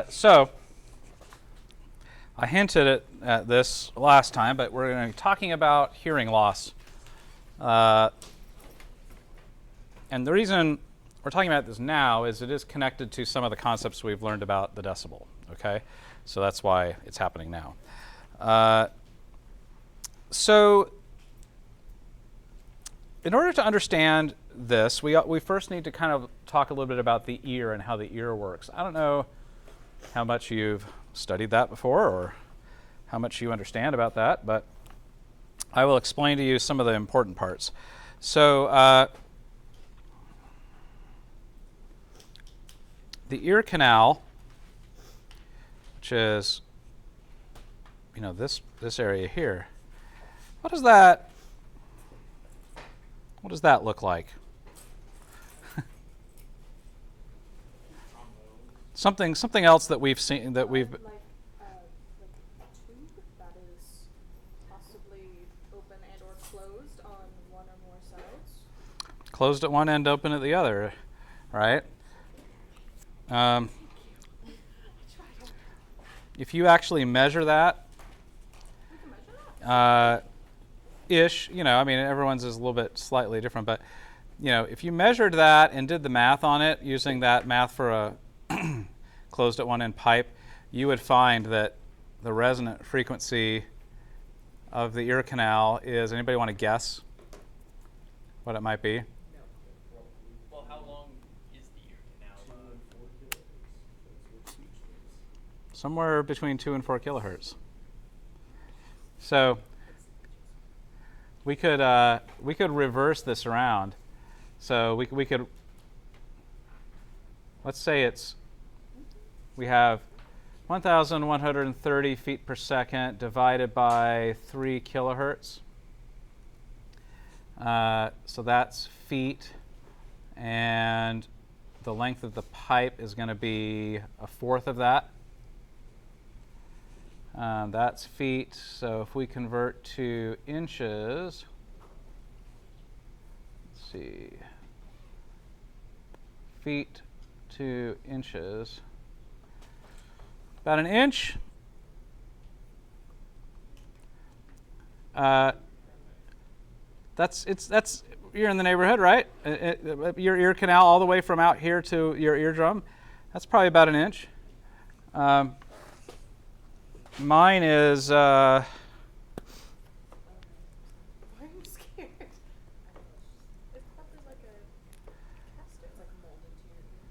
So I hinted at this last time, but we're going to be talking about hearing loss. And the reason we're talking about this now is it is connected to some of the concepts we've learned about the decibel. Okay, so that's why it's happening now. So in order to understand this, we first need to kind of talk a little bit about the ear and how the ear works. I don't know how much you've studied that before or how much you understand about that, but I will explain to you some of the important parts. So the ear canal, which is this area here, what does that look like? Something else that we've seen that we've like a tube that is possibly open and or closed on one or more sides. closed at one end, open at the other, right? If you actually measure that, We can measure that. ish, I mean, everyone's is a little bit slightly different, but if you measured that and did the math on it using that math for a closed at one end pipe, you would find that the resonant frequency of the ear canal is, anybody want to guess what it might be? Well, how long is the ear canal? Somewhere between 2 and 4 kilohertz. So we could reverse this around. So we could, let's say we have 1,130 feet per second divided by 3 kilohertz. So that's feet, and the length of the pipe is going to be a fourth of that. That's feet. So if we convert to inches, let's see, feet to inches, about an inch. That's you're in the neighborhood, right? Your ear canal all the way from out here to your eardrum, that's probably about an inch. Mine is Why are you scared? It's probably like a cast it like molded to your ear.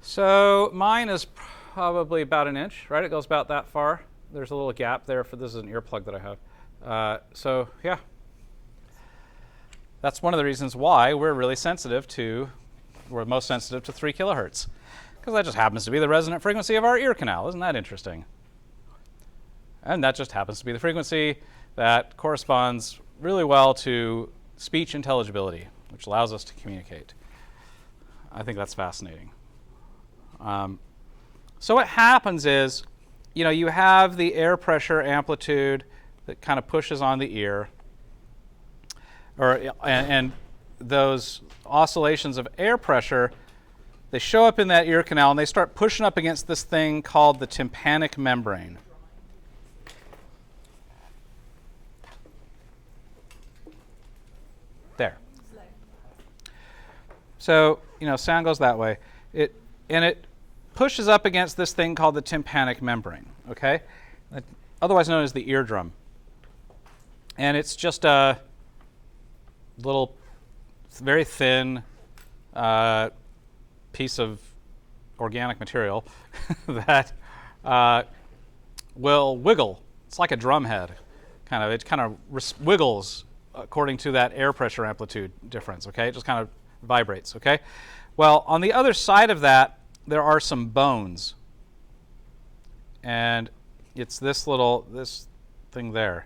so mine is probably about an inch, right? It goes about that far. There's a little gap there for this is an earplug that I have. So yeah, that's one of the reasons why we're most sensitive to 3 kilohertz, because that just happens to be the resonant frequency of our ear canal. Isn't that interesting? And that just happens to be the frequency that corresponds really well to speech intelligibility, which allows us to communicate. I think that's fascinating. So what happens is, you have the air pressure amplitude that kind of pushes on the ear, and those oscillations of air pressure, they show up in that ear canal and they start pushing up against this thing called the tympanic membrane. There. So, sound goes that way. It pushes up against this thing called the tympanic membrane, okay? Otherwise known as the eardrum. And it's just a little, very thin piece of organic material that will wiggle. It's like a drum head. It kind of wiggles according to that air pressure amplitude difference, okay? It just kind of vibrates, okay? Well, on the other side of that, there are some bones. And it's this thing there,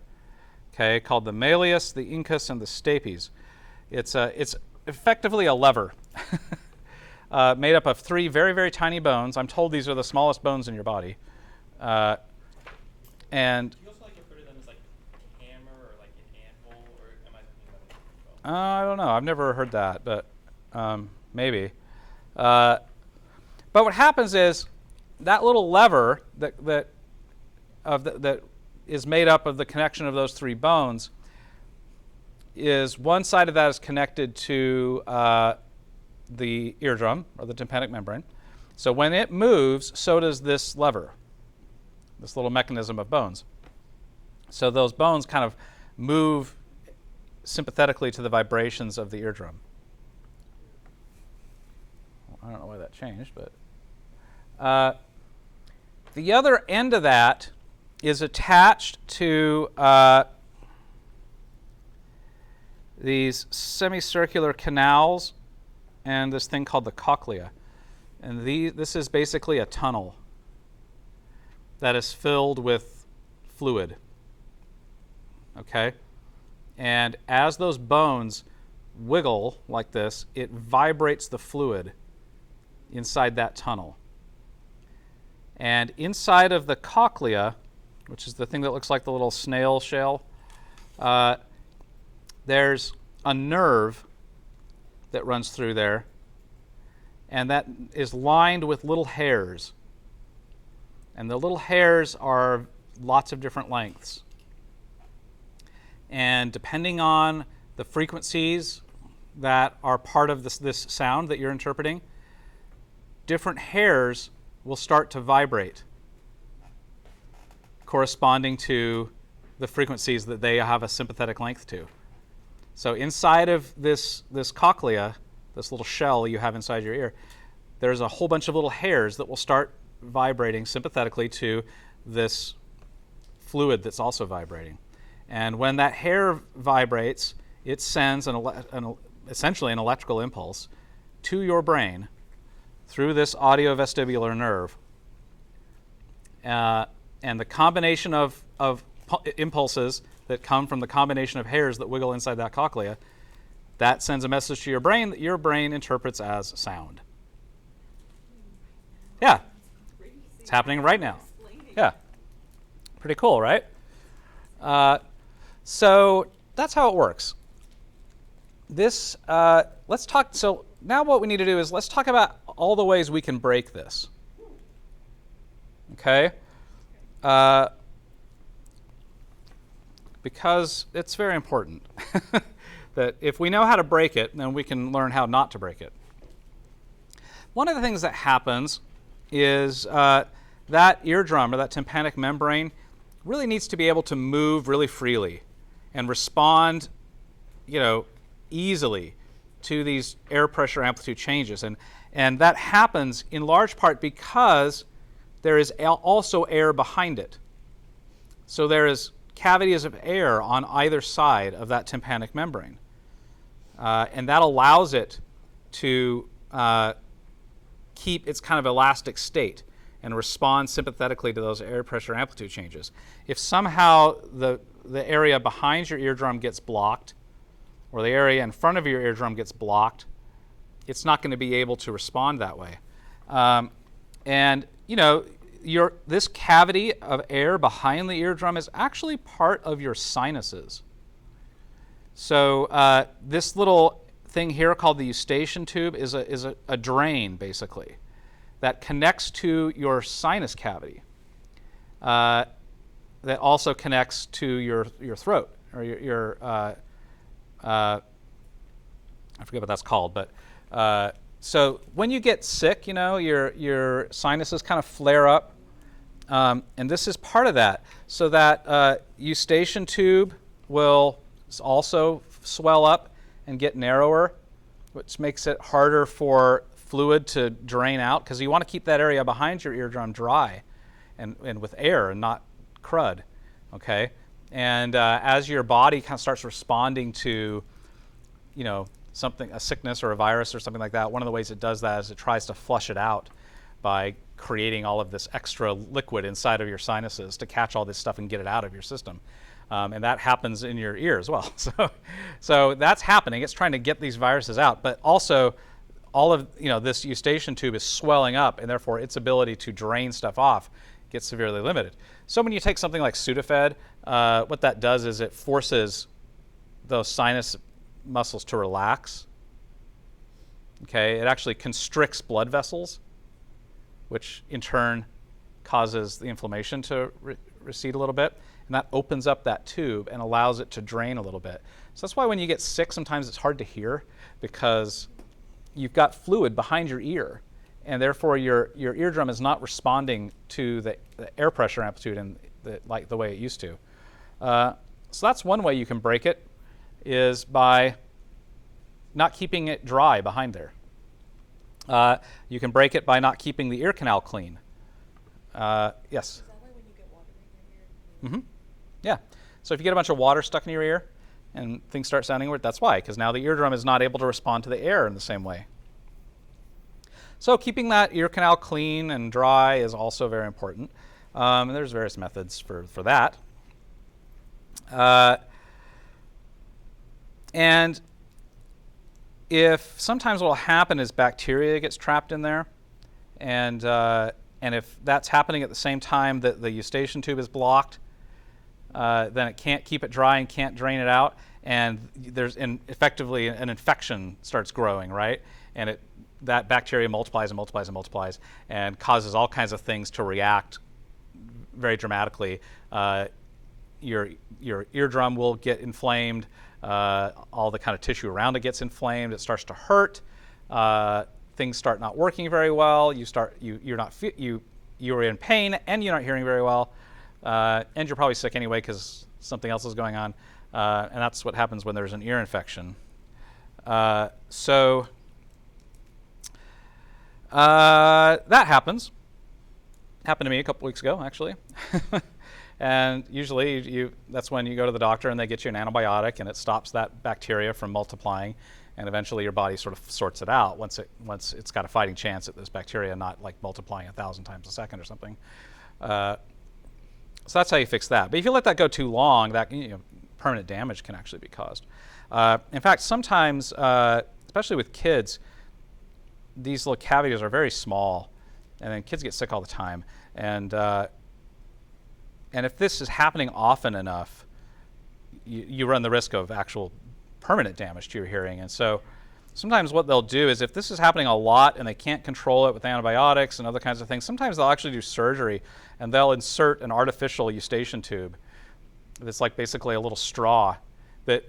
okay, called the malleus, the incus, and the stapes. It's effectively a lever made up of 3 very, very tiny bones. I'm told these are the smallest bones in your body. And Do you also refer to them as like a hammer or like an anvil, or am I thinking about a different I don't know. I've never heard that, but maybe. But what happens is that little lever that is made up of the connection of those three bones is one side of that is connected to the eardrum or the tympanic membrane. So when it moves, so does this lever, this little mechanism of bones. So those bones kind of move sympathetically to the vibrations of the eardrum. I don't know why that changed, but the other end of that is attached to these semicircular canals and this thing called the cochlea. And this is basically a tunnel that is filled with fluid. Okay? And as those bones wiggle like this, it vibrates the fluid inside that tunnel. And inside of the cochlea, which is the thing that looks like the little snail shell, there's a nerve that runs through there, and that is lined with little hairs. And the little hairs are lots of different lengths. And depending on the frequencies that are part of this sound that you're interpreting, different hairs will start to vibrate corresponding to the frequencies that they have a sympathetic length to. So inside of this cochlea, this little shell you have inside your ear, there's a whole bunch of little hairs that will start vibrating sympathetically to this fluid that's also vibrating. And when that hair vibrates, it sends essentially an electrical impulse to your brain through this audiovestibular nerve. And the combination of impulses that come from the combination of hairs that wiggle inside that cochlea, that sends a message to your brain that your brain interprets as sound. Yeah. It's happening right now. Yeah. Pretty cool, right? So that's how it works. Let's talk. So now what we need to do is let's talk about all the ways we can break this. Okay? Because it's very important that if we know how to break it, then we can learn how not to break it. One of the things that happens is that eardrum or that tympanic membrane really needs to be able to move really freely and respond, easily to these air pressure amplitude changes. And that happens in large part because there is also air behind it. So there is cavities of air on either side of that tympanic membrane. And that allows it to keep its kind of elastic state and respond sympathetically to those air pressure amplitude changes. If somehow the area behind your eardrum gets blocked, or the area in front of your eardrum gets blocked, it's not going to be able to respond that way. This cavity of air behind the eardrum is actually part of your sinuses. So this little thing here called the eustachian tube is a drain, basically, that connects to your sinus cavity. That also connects to your throat, or your I forget what that's called, but so when you get sick, your sinuses kind of flare up, and this is part of that. So that eustachian tube will also swell up and get narrower, which makes it harder for fluid to drain out, because you want to keep that area behind your eardrum dry and with air and not crud, okay? And as your body kind of starts responding to, something, a sickness or a virus or something like that, one of the ways it does that is it tries to flush it out by creating all of this extra liquid inside of your sinuses to catch all this stuff and get it out of your system. And that happens in your ear as well. So that's happening. It's trying to get these viruses out, but also all of this eustachian tube is swelling up, and therefore its ability to drain stuff off gets severely limited. So when you take something like Sudafed, what that does is it forces those sinus muscles to relax. Okay, it actually constricts blood vessels which in turn causes the inflammation to recede a little bit, and that opens up that tube and allows it to drain a little bit. So that's why when you get sick, sometimes it's hard to hear, because you've got fluid behind your ear, and therefore your eardrum is not responding to the air pressure amplitude and like the way it used to. So that's one way you can break it, is by not keeping it dry behind there. You can break it by not keeping the ear canal clean. Yes? Is that why when you get water in your ear? Mm-hmm. Yeah. So if you get a bunch of water stuck in your ear and things start sounding weird, that's why, because now the eardrum is not able to respond to the air in the same way. So keeping that ear canal clean and dry is also very important. And there's various methods for that. And if sometimes what will happen is bacteria gets trapped in there, and if that's happening at the same time that the eustachian tube is blocked, then it can't keep it dry and can't drain it out, and effectively an infection starts growing, right? And that bacteria multiplies and multiplies and multiplies and causes all kinds of things to react very dramatically. Your eardrum will get inflamed. All the kind of tissue around it gets inflamed. It starts to hurt. Things start not working very well. You're in pain and you're not hearing very well, and you're probably sick anyway because something else is going on. And that's what happens when there's an ear infection. So that happens. Happened to me a couple weeks ago, actually. And usually that's when you go to the doctor and they get you an antibiotic, and it stops that bacteria from multiplying, and eventually your body sort of sorts it out once it's got a fighting chance at this bacteria not like multiplying 1,000 times a second or something. So that's how you fix that. But if you let that go too long, that permanent damage can actually be caused. In fact, sometimes, especially with kids, these little cavities are very small, and then kids get sick all the time. And if this is happening often enough, you run the risk of actual permanent damage to your hearing. And so sometimes what they'll do is, if this is happening a lot and they can't control it with antibiotics and other kinds of things, sometimes they'll actually do surgery, and they'll insert an artificial eustachian tube that's like basically a little straw that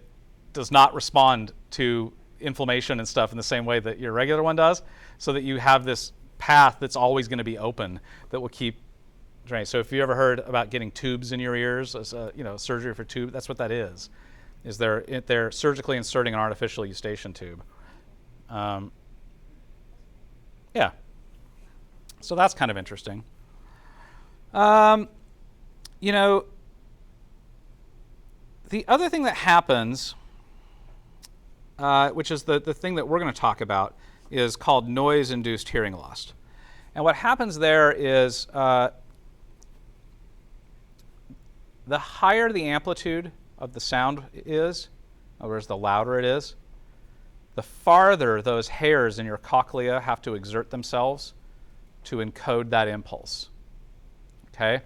does not respond to inflammation and stuff in the same way that your regular one does, so that you have this path that's always going to be open that will keep draining. So if you ever heard about getting tubes in your ears, as surgery for tube, that's what that is they're surgically inserting an artificial eustachian tube. Yeah. So that's kind of interesting. The other thing that happens, which is the thing that we're going to talk about, is called noise-induced hearing loss. And what happens there is the higher the amplitude of the sound is, in other words, the louder it is, the farther those hairs in your cochlea have to exert themselves to encode that impulse. Okay?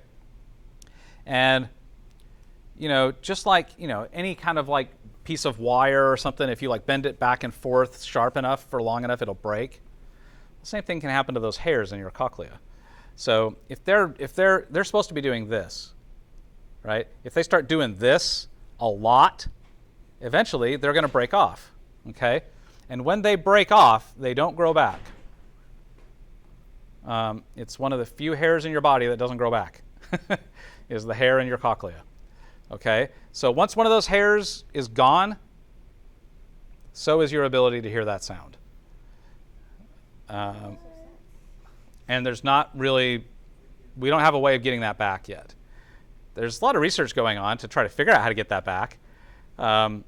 And, just like, any kind of like piece of wire or something, if you like bend it back and forth sharp enough for long enough, it'll break. The same thing can happen to those hairs in your cochlea. So if they're supposed to be doing this, right? If they start doing this a lot, eventually they're going to break off, okay? And when they break off, they don't grow back. It's one of the few hairs in your body that doesn't grow back, is the hair in your cochlea, okay? So once one of those hairs is gone, so is your ability to hear that sound. And there's not really, we don't have a way of getting that back yet. There's a lot of research going on to try to figure out how to get that back. And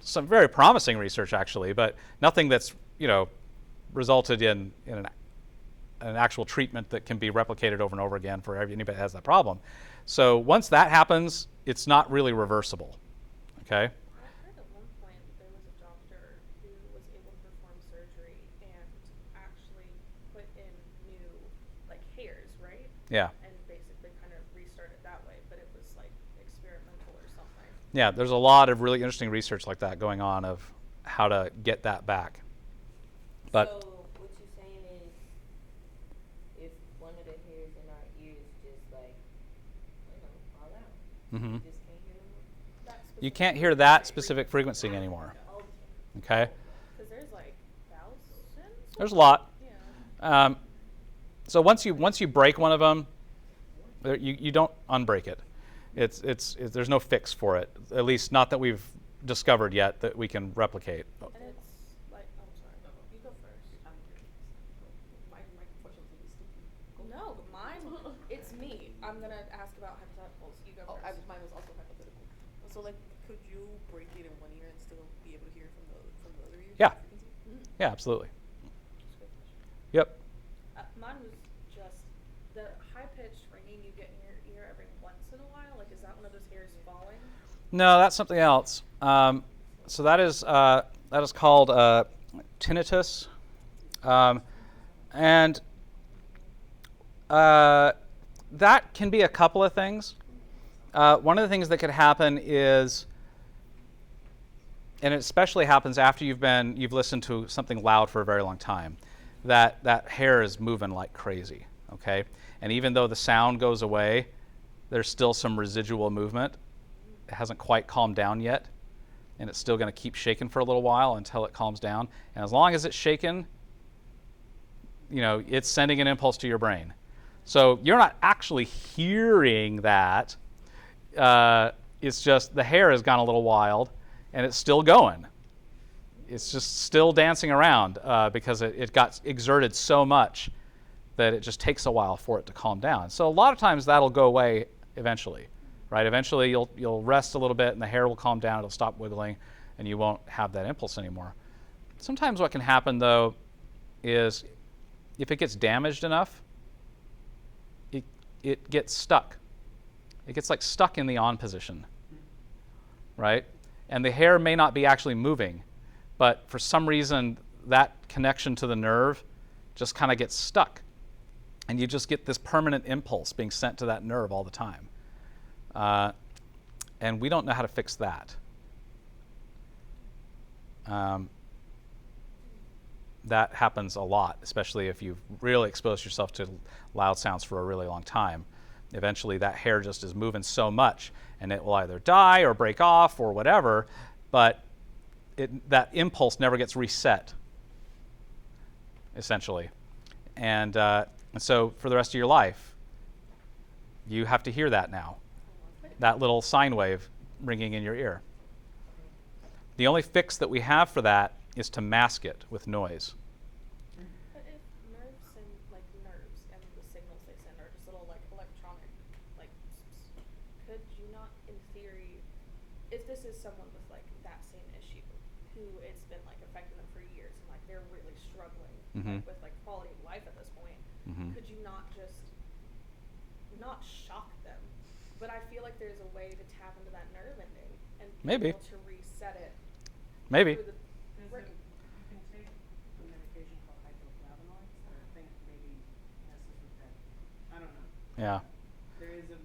some very promising research, actually, but nothing that's, resulted in an actual treatment that can be replicated over and over again for anybody that has that problem. So once that happens, it's not really reversible, okay? I heard at one point there was a doctor who was able to perform surgery and actually put in new, hairs, right? Yeah. And basically kind of restart it that way, but it was experimental or something. Yeah, there's a lot of really interesting research like that going on of how to get that back. But So what you're saying is Mhm. You just can't hear them. That's You can't hear that specific frequency anymore. Okay? Because there's like thousands. There's a lot. Yeah. So once you break one of them, you don't unbreak it. There's no fix for it. At least not that we've discovered yet that we can replicate. And it's like, oh, sorry. You go first. My question will be stupid. No, mine. It's me. I'm gonna ask about hypotheticals. You go Oh, first. mine was also hypothetical. So like, could you break it in one ear and still be able to hear from the other ear? Yeah. Frequency? Yeah, absolutely. That's a good question. Yep. Mine was just the high pitched ringing you get in your ear every once in a while. Like, is that one of those hairs falling? No, that's something else. So that is called tinnitus, and that can be a couple of things. One of the things that could happen is, and it especially happens after you've listened to something loud for a very long time, that hair is moving like crazy. Okay, and even though the sound goes away, there's still some residual movement. It hasn't quite calmed down yet, and it's still going to keep shaking for a little while until it calms down. And as long as it's shaking, it's sending an impulse to your brain. So you're not actually hearing that. It's just the hair has gone a little wild, and it's still going. It's just still dancing around because it got exerted so much that it just takes a while for it to calm down. So a lot of times that'll go away eventually. Right? Eventually, you'll rest a little bit, and the hair will calm down. It'll stop wiggling, and you won't have that impulse anymore. Sometimes what can happen, though, is if it gets damaged enough, it gets stuck. It gets like stuck in the on position, right? And the hair may not be actually moving, but for some reason, that connection to the nerve just kind of gets stuck, and you just get this permanent impulse being sent to that nerve all the time. And we don't know how to fix that. That happens a lot, especially if you've really exposed yourself to loud sounds for a really long time. Eventually, that hair just is moving so much, and it will either die or break off or whatever, but that impulse never gets reset, essentially. And so for the rest of your life, you have to hear that now. That little sine wave ringing in your ear. The only fix that we have for that is to mask it with noise. But if nerves and the signals they send are just little like electronic, like, could you not, in theory, if this is someone with like that same issue, who it's been like affecting them for years and like they're really struggling Mhm. with like quality of life at this point, Mhm. could you not just not shock them? But I feel like there's a way to tap into that nerve ending and be Maybe. able to reset it. Maybe. through the You can take a medication called hypoflavonoids that I think maybe messes with that. I don't know. Yeah. There is a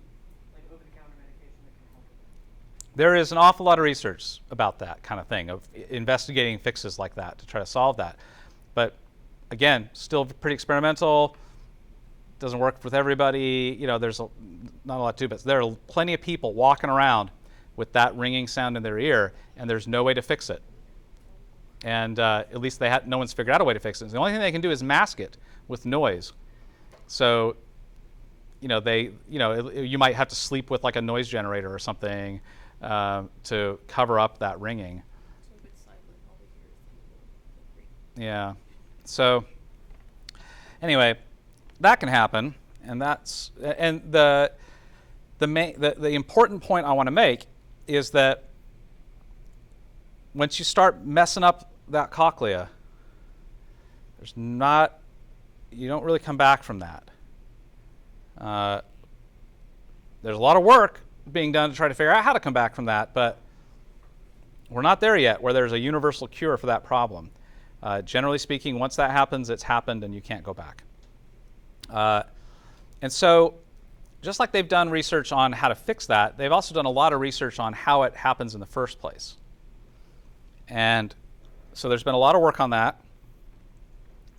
over-the-counter medication that can help with that. There is an awful lot of research about that kind of thing, of investigating fixes like that to try to solve that. But again, still pretty experimental. Doesn't work with everybody. There's not a lot to it. But there are plenty of people walking around with that ringing sound in their ear, and there's no way to fix it. And at least no one's figured out a way to fix it. The only thing they can do is mask it with noise. So, you might have to sleep with like a noise generator or something to cover up that ringing. So if it's silent, all we hear is the ring. Yeah. So, anyway, that can happen, and the important point I want to make is that once you start messing up that cochlea, you don't really come back from that. There's a lot of work being done to try to figure out how to come back from that, but we're not there yet where there's a universal cure for that problem. Generally speaking, once that happens, it's happened and you can't go back. And so, just like they've done research on how to fix that, they've also done a lot of research on how it happens in the first place. And so there's been a lot of work on that.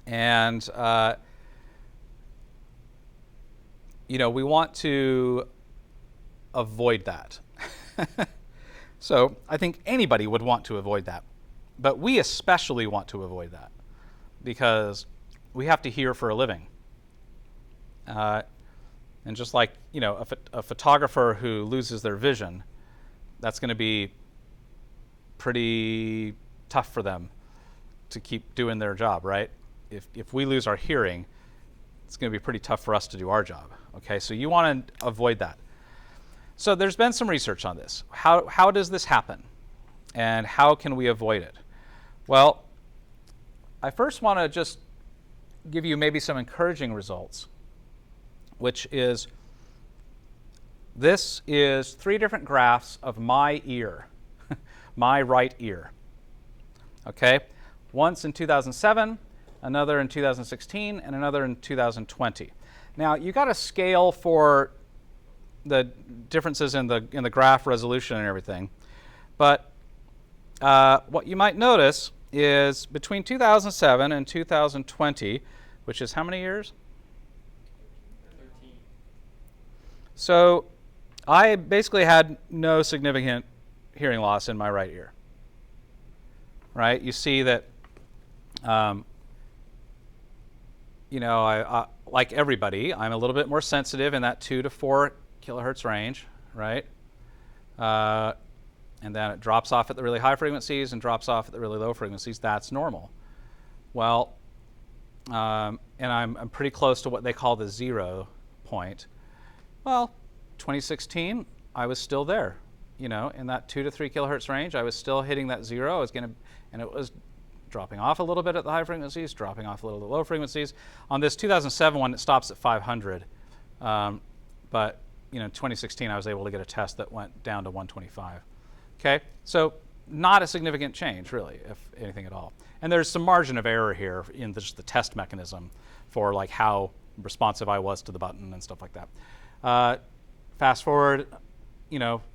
And, we want to avoid that So I think anybody would want to avoid that. But we especially want to avoid that because we have to hear for a living. And just like, a photographer who loses their vision, that's going to be pretty tough for them to keep doing their job, right? If we lose our hearing, it's going to be pretty tough for us to do our job. Okay, so you want to avoid that. So there's been some research on this. How does this happen? And how can we avoid it? Well, I first want to just give you maybe some encouraging results, which is this is 3 different graphs of my ear, my right ear. Okay, once in 2007, another in 2016, and another in 2020. Now you got a scale for the differences in the graph resolution and everything, but what you might notice is between 2007 and 2020, which is how many years? 13. So I basically had no significant hearing loss in my right ear. Right? You see that, I like everybody, I'm a little bit more sensitive in that 2 to 4 kilohertz range, right? And then it drops off at the really high frequencies and drops off at the really low frequencies. That's normal. Well, and I'm pretty close to what they call the 0 point. Well, 2016, I was still there. In that 2 to 3 kilohertz range, I was still hitting that 0. And it was dropping off a little bit at the high frequencies, dropping off a little at the low frequencies. On this 2007 one, it stops at 500. But in 2016, I was able to get a test that went down to 125. Okay, so not a significant change, really, if anything at all. And there's some margin of error here in just the test mechanism for like how responsive I was to the button and stuff like that. Fast forward,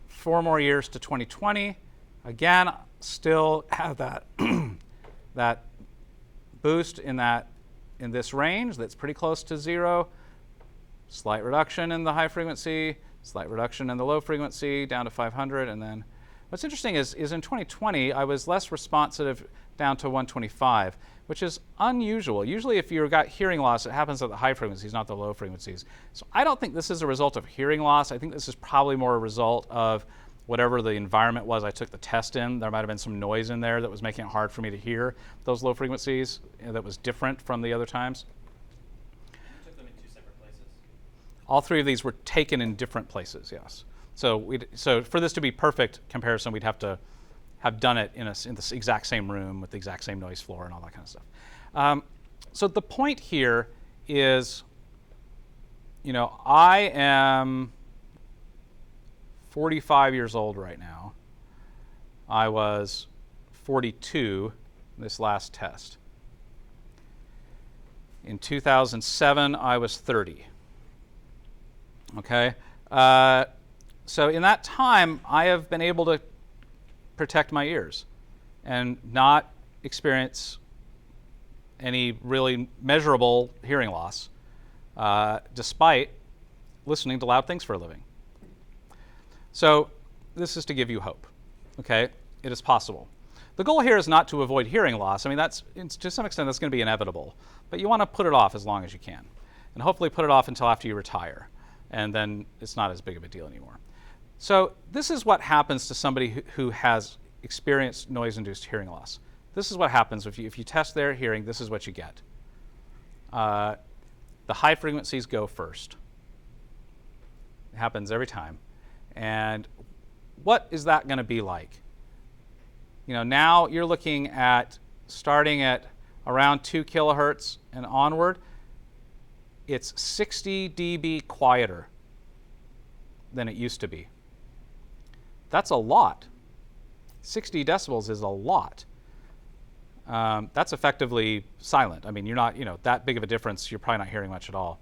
4 more years to 2020. Again, still have that that boost in this range that's pretty close to 0. Slight reduction in the high frequency, slight reduction in the low frequency, down to 500, and then what's interesting is in 2020 I was less responsive down to 125, which is unusual. Usually if you've got hearing loss, it happens at the high frequencies, not the low frequencies. So I don't think this is a result of hearing loss. I think this is probably more a result of whatever the environment was I took the test in. There might have been some noise in there that was making it hard for me to hear those low frequencies that was different from the other times. You took them in 2 separate places? All 3 of these were taken in different places, yes. So for this to be perfect comparison, we'd have to have done it in the exact same room with the exact same noise floor and all that kind of stuff. So the point here is, I am 45 years old right now. I was 42 this last test. In 2007, I was 30. Okay? So in that time, I have been able to protect my ears and not experience any really measurable hearing loss, despite listening to loud things for a living. So this is to give you hope. Okay? It is possible. The goal here is not to avoid hearing loss. I mean, to some extent, that's going to be inevitable. But you want to put it off as long as you can. And hopefully put it off until after you retire. And then it's not as big of a deal anymore. So this is what happens to somebody who has experienced noise-induced hearing loss. This is what happens if you test their hearing. This is what you get. The high frequencies go first. It happens every time. And what is that going to be like? Now you're looking at starting at around 2 kilohertz and onward. It's 60 dB quieter than it used to be. That's a lot. 60 decibels is a lot. That's effectively silent. I mean, you're not, that big of a difference, you're probably not hearing much at all.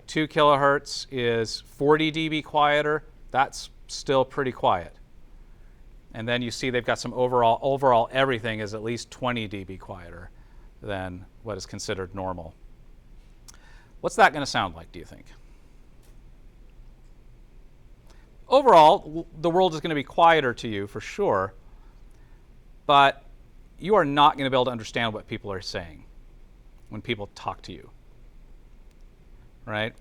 2 kilohertz is 40 dB quieter. That's still pretty quiet. And then you see they've got some overall everything is at least 20 dB quieter than what is considered normal. What's that going to sound like, do you think? overall, the world is going to be quieter to you for sure, but you are not going to be able to understand what people are saying when people talk to you, right?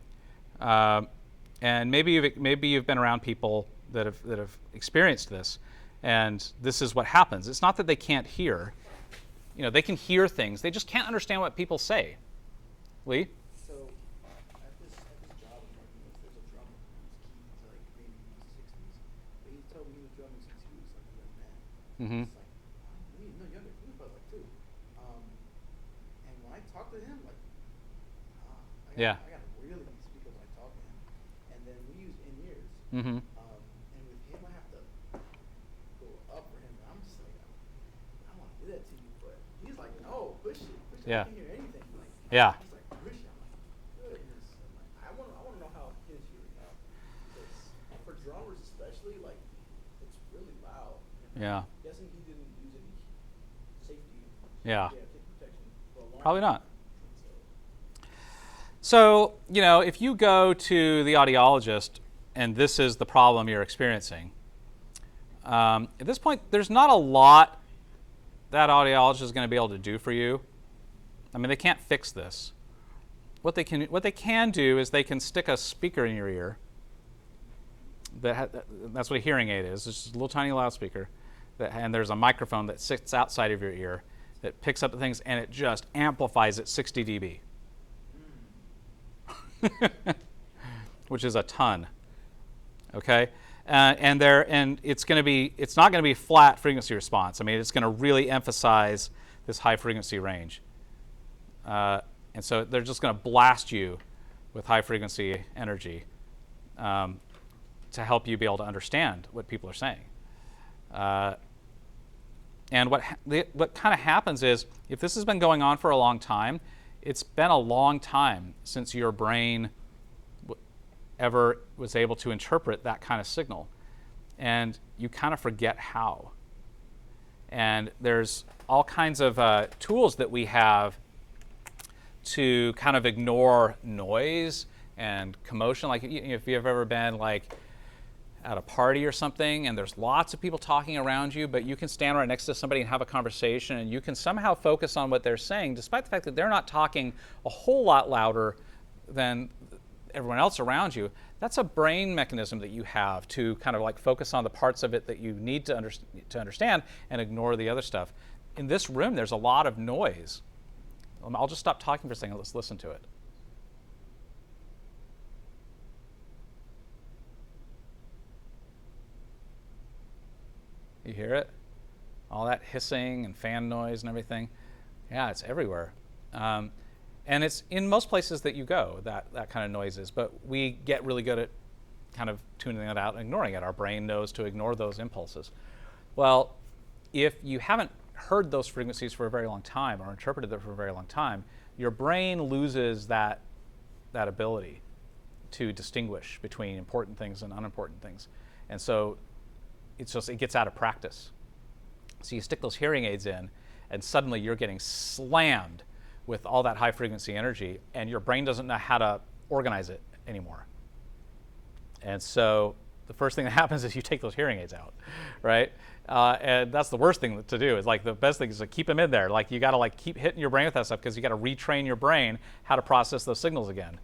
And maybe you've been around people that have experienced this, and this is what happens. It's not that they can't hear. They can hear things. They just can't understand what people say. Lee? So at this job I'm working with, there's a drummer who's key to like maybe in his 60s, but he told me he was drumming since he was like a young man. Mm-hmm. It's like, no younger, he was probably like 2. And when I talk to him, like, Yeah. I gotta really speak up when I talk to him. And then we use in-ears. Mm-hmm. And with him, I have to go up for him. And I'm just like, I don't want to do that to you, but he's like, no, push it. Yeah. I can't hear anything. Like, Yeah. he's like, push it. I'm like, goodness. I'm like, I want to know how his hearing out. Because for drummers especially, like, it's really loud. And Yeah. I'm guessing he didn't use any safety. Yeah. Kick protection for a long Probably not. time. So, if you go to the audiologist and this is the problem you're experiencing, at this point, there's not a lot that audiologist is going to be able to do for you. I mean, they can't fix this. What they can do is they can stick a speaker in your ear. That's what a hearing aid is. It's just a little tiny loudspeaker, and there's a microphone that sits outside of your ear that picks up the things, and it just amplifies at 60 dB. Which is a ton. Okay, and it's not going to be flat frequency response. I mean, it's going to really emphasize this high frequency range, and so they're just going to blast you with high frequency energy to help you be able to understand what people are saying. And what kind of happens is, if this has been going on for a long time, it's been a long time since your brain ever was able to interpret that kind of signal. And you kind of forget how. And there's all kinds of tools that we have to kind of ignore noise and commotion. Like if you've ever been like at a party or something and there's lots of people talking around you, but you can stand right next to somebody and have a conversation and you can somehow focus on what they're saying, despite the fact that they're not talking a whole lot louder than everyone else around you. That's a brain mechanism that you have to kind of like focus on the parts of it that you need to understand and ignore the other stuff. In this room, there's a lot of noise. I'll just stop talking for a second. Let's listen to it. You hear it? All that hissing and fan noise and everything. Yeah, it's everywhere. And it's in most places that you go, that kind of noise is. But we get really good at kind of tuning that out and ignoring it. Our brain knows to ignore those impulses. Well, if you haven't heard those frequencies for a very long time or interpreted them for a very long time, your brain loses that ability to distinguish between important things and unimportant things. And so it gets out of practice. So you stick those hearing aids in, and suddenly you're getting slammed with all that high frequency energy, and your brain doesn't know how to organize it anymore. And so the first thing that happens is you take those hearing aids out, right? And that's the worst thing to do. Is like the best thing is to keep them in there. Like you got to like keep hitting your brain with that stuff because you got to retrain your brain how to process those signals again.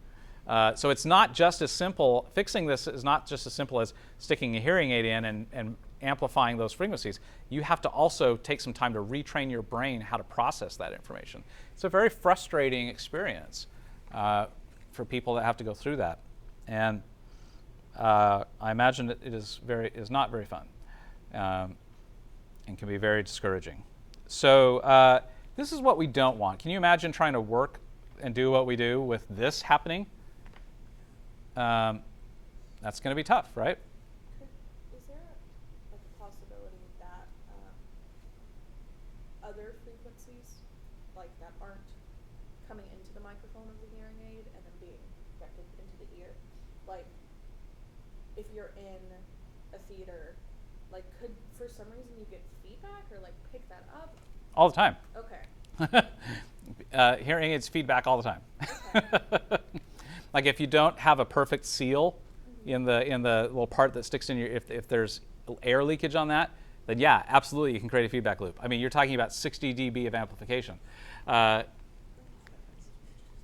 So it's not just as simple. Fixing this is not just as simple as sticking a hearing aid in and amplifying those frequencies. You have to also take some time to retrain your brain how to process that information. It's a very frustrating experience for people that have to go through that, and I imagine that it is not very fun, and can be very discouraging. So this is what we don't want. Can you imagine trying to work and do what we do with this happening? That's going to be tough, right? Is there a possibility that other frequencies, like that aren't coming into the microphone of the hearing aid and then being projected into the ear, like if you're in a theater, like could for some reason you get feedback or like pick that up? All the time. Okay. Hearing aids feedback all the time. Okay. Like if you don't have a perfect seal in the little part that sticks in your, if there's air leakage on that, then yeah, absolutely you can create a feedback loop. I mean, you're talking about 60 dB of amplification.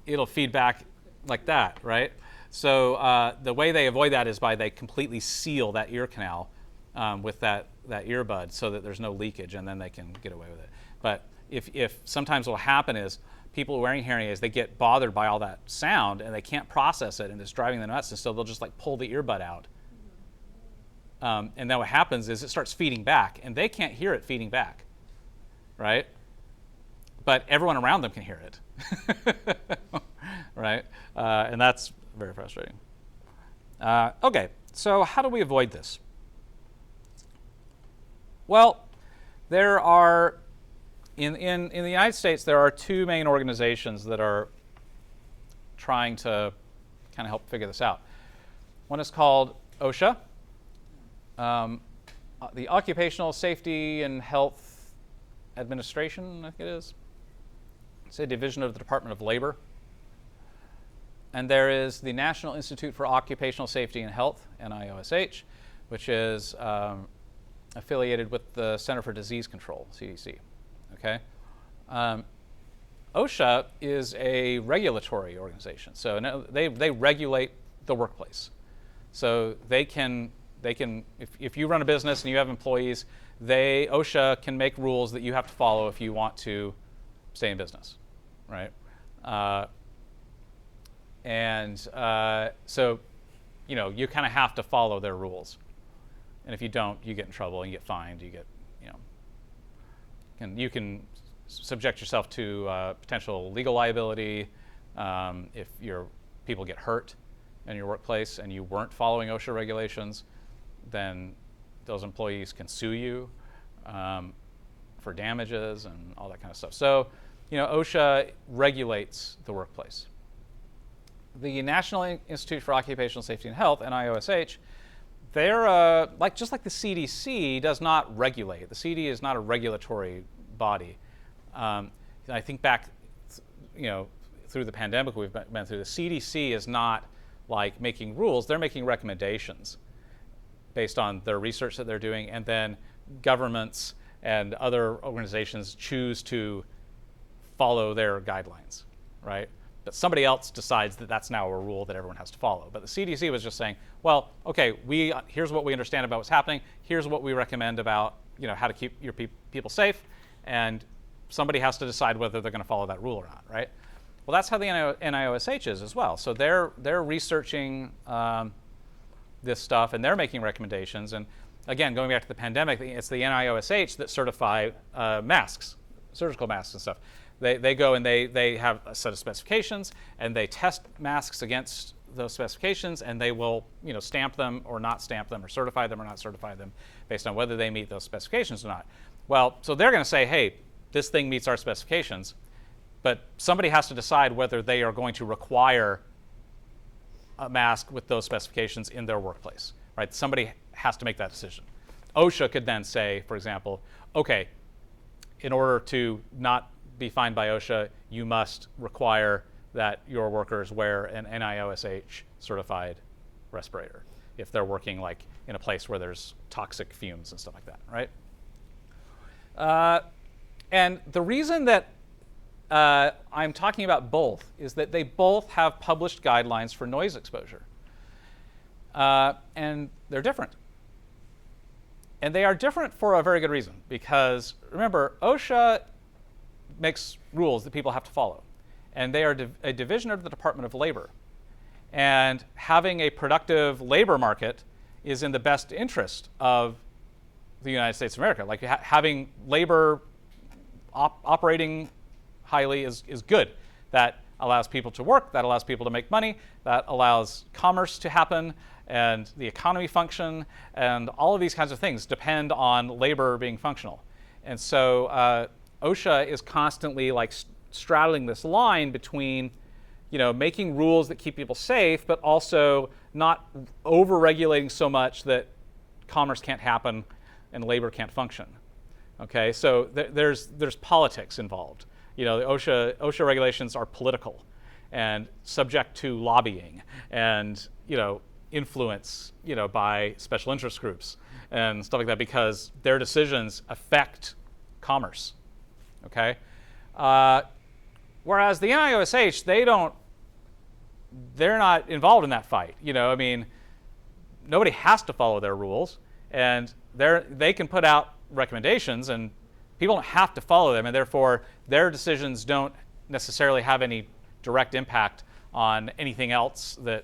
It'll feed back like that, right? So the way they avoid that is by they completely seal that ear canal with that earbud so that there's no leakage, and then they can get away with it. But if sometimes what will happen is people wearing hearing aids, they get bothered by all that sound and they can't process it and it's driving them nuts, and so they'll just like pull the earbud out. And then what happens is it starts feeding back, and they can't hear it feeding back, right? But everyone around them can hear it, right? And that's very frustrating. Okay, so how do we avoid this? Well, there are, in the United States, there are two main organizations that are trying to kind of help figure this out. One is called OSHA, the Occupational Safety and Health Administration, I think it is. It's a division of the Department of Labor. And there is the National Institute for Occupational Safety and Health, NIOSH, which is affiliated with the Center for Disease Control, CDC. Okay? OSHA is a regulatory organization. So they regulate the workplace. So they can if you run a business and you have employees, OSHA can make rules that you have to follow if you want to stay in business, right? So, you kind of have to follow their rules. And if you don't, you get in trouble and you get fined. You get, you can subject yourself to potential legal liability if people get hurt in your workplace and you weren't following OSHA regulations. Then those employees can sue you for damages and all that kind of stuff. So, OSHA regulates the workplace. The National Institute for Occupational Safety and Health, NIOSH, they're just like the CDC does not regulate. The CD is not a regulatory body. I think back, through the pandemic we've been through, the CDC is not like making rules. They're making recommendations based on their research that they're doing, and then governments and other organizations choose to follow their guidelines, right? But somebody else decides that that's now a rule that everyone has to follow. But the CDC was just saying, well, okay, here's what we understand about what's happening. Here's what we recommend about, how to keep your people safe, and somebody has to decide whether they're going to follow that rule or not, right? Well, that's how the NIOSH is as well. So they're researching this stuff, and they're making recommendations. And again, going back to the pandemic, it's the NIOSH that certify masks, surgical masks and stuff. They go and they have a set of specifications, and they test masks against those specifications, and they will stamp them or not stamp them, or certify them or not certify them based on whether they meet those specifications or not. Well, so they're going to say, hey, this thing meets our specifications, but somebody has to decide whether they are going to require a mask with those specifications in their workplace, right? Somebody has to make that decision. OSHA could then say, for example, okay, in order to not be fined by OSHA, you must require that your workers wear an NIOSH certified respirator if they're working like in a place where there's toxic fumes and stuff like that, right? And the reason that I'm talking about both is that they both have published guidelines for noise exposure. And they're different. And they are different for a very good reason, because remember, OSHA makes rules that people have to follow. And they are a division of the Department of Labor. And having a productive labor market is in the best interest of the United States of America. Like having labor operating highly is good. That allows people to work, that allows people to make money, that allows commerce to happen, and the economy function, and all of these kinds of things depend on labor being functional. And so OSHA is constantly like straddling this line between, making rules that keep people safe, but also not over-regulating so much that commerce can't happen and labor can't function. Okay, so there's politics involved. The OSHA regulations are political and subject to lobbying, and influence, by special interest groups and stuff like that, because their decisions affect commerce. Okay, whereas the NIOSH, they're not involved in that fight. Nobody has to follow their rules, and they can put out recommendations, and people don't have to follow them, and therefore their decisions don't necessarily have any direct impact on anything else that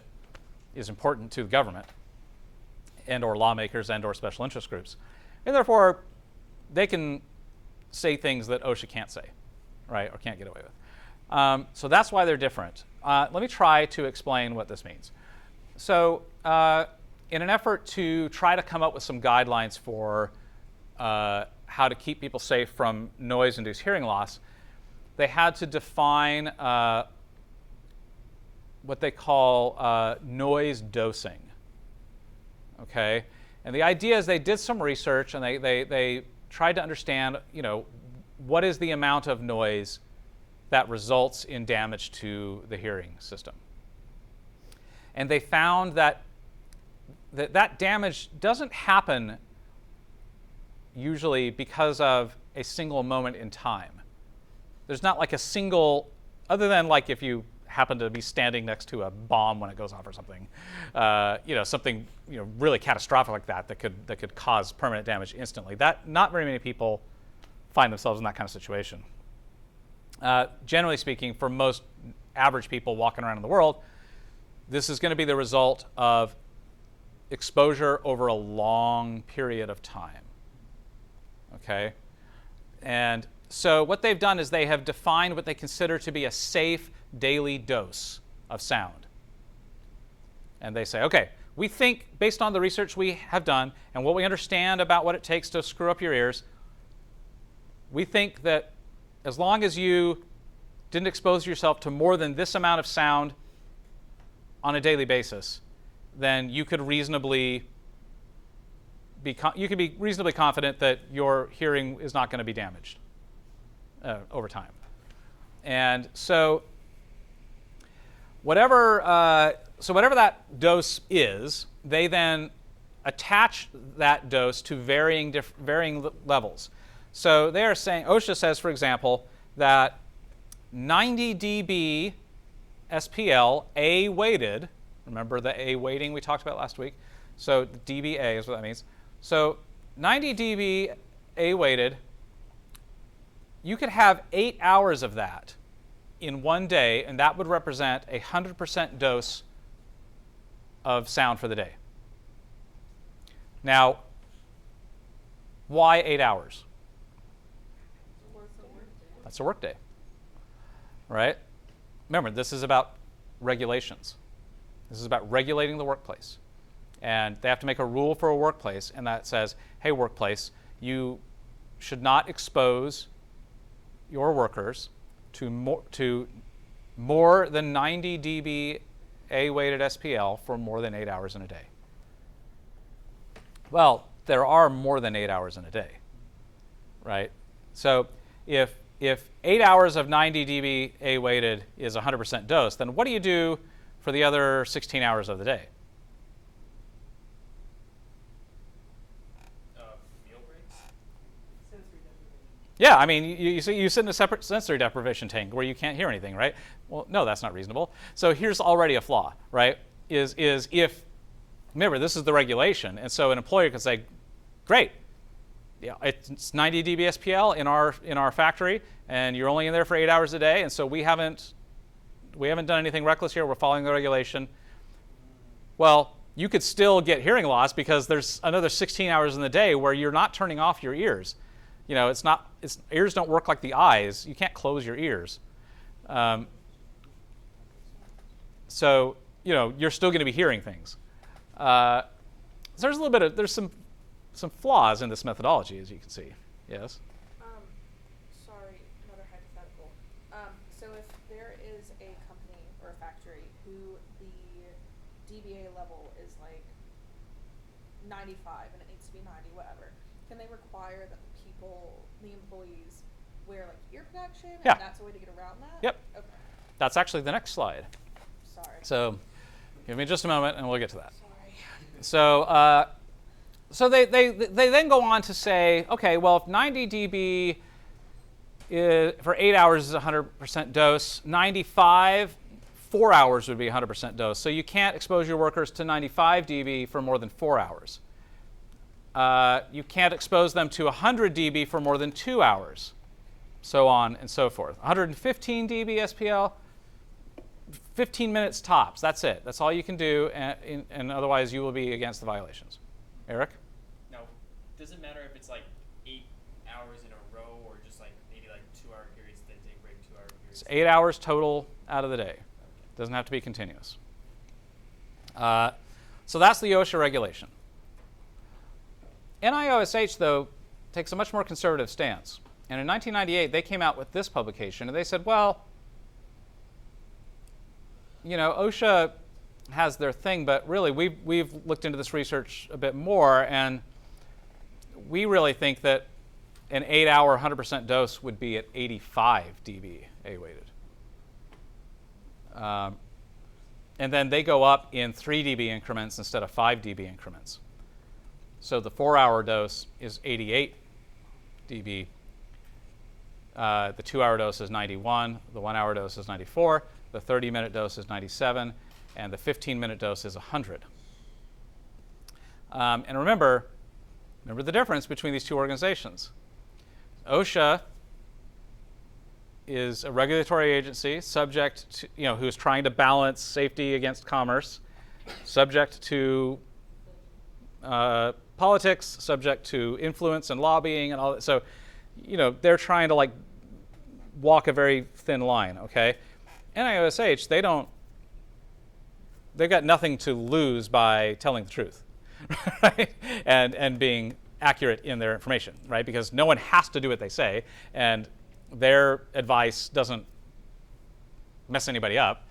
is important to the government and or lawmakers and or special interest groups. And therefore, they can say things that OSHA can't say, right, or can't get away with. So that's why they're different. Let me try to explain what this means. So in an effort to try to come up with some guidelines for how to keep people safe from noise-induced hearing loss, they had to define what they call noise dosing. Okay, and the idea is they did some research and they tried to understand, what is the amount of noise that results in damage to the hearing system. And they found that that damage doesn't happen usually because of a single moment in time. There's not like a single, other than like if you happen to be standing next to a bomb when it goes off or something, something really catastrophic like that could cause permanent damage instantly. That not very many people find themselves in that kind of situation. Generally speaking, for most average people walking around in the world, this is going to be the result of exposure over a long period of time. Okay, and so what they've done is they have defined what they consider to be a safe daily dose of sound. And they say, okay, we think based on the research we have done and what we understand about what it takes to screw up your ears, we think that as long as you didn't expose yourself to more than this amount of sound on a daily basis, then you could reasonably be reasonably confident that your hearing is not going to be damaged over time. And so whatever that dose is, they then attach that dose to varying levels. So they are saying, OSHA says, for example, that 90 dB SPL A weighted, remember the A weighting we talked about last week? So dBA is what that means. So 90 dB A weighted, you could have 8 hours of that in one day, and that would represent a 100% dose of sound for the day. Now, why 8 hours? That's a work day, right? Remember, this is about regulations. This is about regulating the workplace. And they have to make a rule for a workplace, and that says, hey, workplace, you should not expose your workers to more than 90 dB A-weighted SPL for more than 8 hours in a day. Well, there are more than 8 hours in a day, right? So if 8 hours of 90 dB A-weighted is 100% dose, then what do you do for the other 16 hours of the day? Meal breaks? Sensory deprivation. Yeah, I mean, you sit in a separate sensory deprivation tank where you can't hear anything, right? Well, no, that's not reasonable. So here's already a flaw, right? Is if, remember, this is the regulation, and so an employer can say, great, yeah, it's 90 dB SPL in our factory, and you're only in there for 8 hours a day, and so we haven't done anything reckless here. We're following the regulation. Well, you could still get hearing loss because there's another 16 hours in the day where you're not turning off your ears. Ears don't work like the eyes. You can't close your ears. So you're still going to be hearing things. So there's some flaws in this methodology, as you can see. Yes. Sorry, another hypothetical. So if there is a company or a factory who the dBA level is like 95 and it needs to be 90, whatever, can they require that the employees wear like ear protection? Yeah. And that's a way to get around that? Yep. Okay. That's actually the next slide. Sorry. So give me just a moment and we'll get to that. Sorry. So they then go on to say, okay, well, if 90 dB for 8 hours is 100% dose, 95, 4 hours would be 100% dose. So you can't expose your workers to 95 dB for more than 4 hours. You can't expose them to 100 dB for more than 2 hours, so on and so forth. 115 dB SPL, 15 minutes tops. That's it. That's all you can do, and otherwise you will be against the violations. Eric? Now, does it matter if it's like 8 hours in a row or just like maybe like 2-hour periods, then take break 2-hour periods? It's 8 hours total out of the day. Doesn't have to be continuous. So that's the OSHA regulation. NIOSH, though, takes a much more conservative stance. And in 1998, they came out with this publication, and they said, well, you know, OSHA has their thing, but really we've looked into this research a bit more, and we really think that an 8-hour 100% dose would be at 85 dB A-weighted. And then they go up in 3 dB increments instead of 5 dB increments. So the 4-hour dose is 88 dB. The 2-hour dose is 91. The 1-hour dose is 94. The 30-minute dose is 97. And the 15-minute dose is 100. And remember the difference between these two organizations. OSHA is a regulatory agency subject to, you know, who's trying to balance safety against commerce, subject to politics, subject to influence and lobbying and all that. So, you know, they're trying to like walk a very thin line, okay? NIOSH, they've got nothing to lose by telling the truth, right? And being accurate in their information, right? Because no one has to do what they say, and their advice doesn't mess anybody up.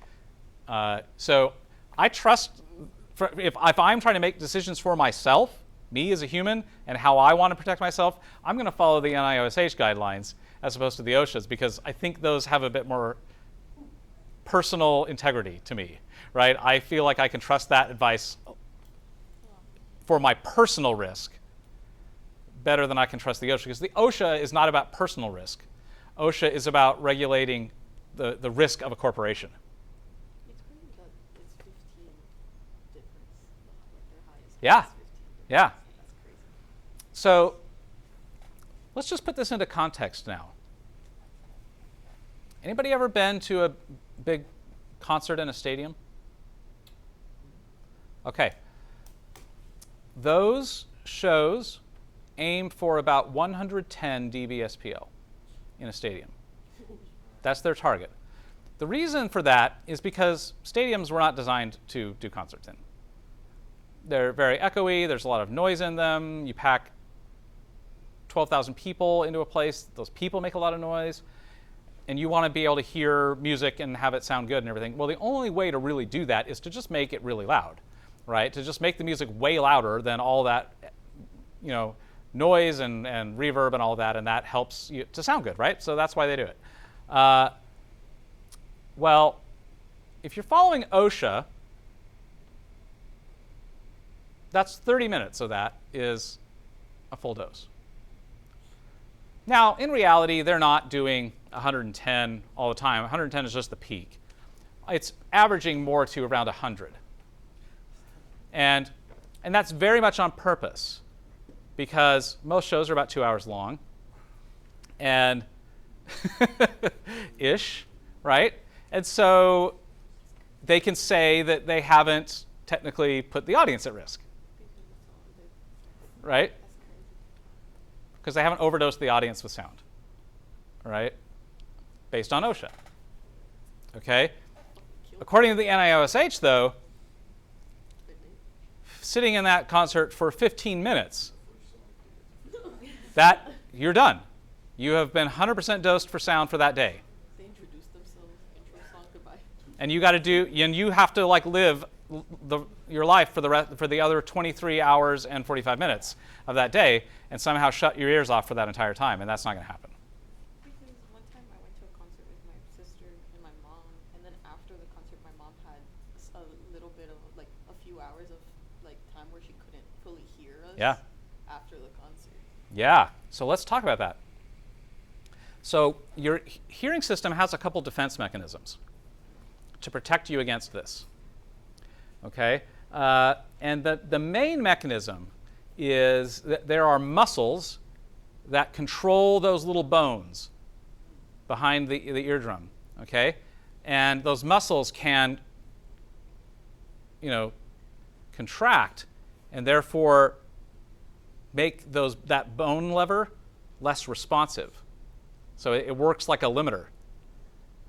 So I trust, if I'm trying to make decisions for myself, me as a human, and how I want to protect myself, I'm going to follow the NIOSH guidelines as opposed to the OSHA's, because I think those have a bit more personal integrity to me, right? I feel like I can trust that advice for my personal risk better than I can trust the OSHA, because the OSHA is not about personal risk. OSHA is about regulating the risk of a corporation. It's crazy that it's 15 difference. Like their highest Yeah. is 15 Yeah. difference. That's crazy. So let's just put this into context now. Anybody ever been to a big concert in a stadium? Okay. Those shows aim for about 110 dB SPL in a stadium. That's their target. The reason for that is because stadiums were not designed to do concerts in. They're very echoey, there's a lot of noise in them. You pack 12,000 people into a place, those people make a lot of noise, and you want to be able to hear music and have it sound good and everything. Well, the only way to really do that is to just make it really loud, right? To just make the music way louder than all that, you know, noise and reverb and all that, and that helps you to sound good, right? So that's why they do it. Well, if you're following OSHA, that's 30 minutes of that is a full dose. Now, in reality, they're not doing 110 all the time. 110 is just the peak. It's averaging more to around 100. And that's very much on purpose, because most shows are about 2 hours long, and ish, right? And so they can say that they haven't technically put the audience at risk, right? Because they haven't overdosed the audience with sound, right? Based on OSHA. Okay? According to the NIOSH, though, sitting in that concert for 15 minutes, that you're done. You have been 100% dosed for sound for that day. They introduce themselves, intro song, goodbye. And you have to like live your life for the other 23 hours and 45 minutes of that day, and somehow shut your ears off for that entire time, and that's not going to happen. Because one time I went to a concert with my sister and my mom, and then after the concert, my mom had a little bit of like a few hours of like time where she couldn't fully hear us. Yeah. After the concert. Yeah, so let's talk about that. So your hearing system has a couple defense mechanisms to protect you against this. Okay, and the main mechanism is that there are muscles that control those little bones behind the eardrum. Okay, and those muscles can, contract, and therefore make that bone lever less responsive. So it works like a limiter.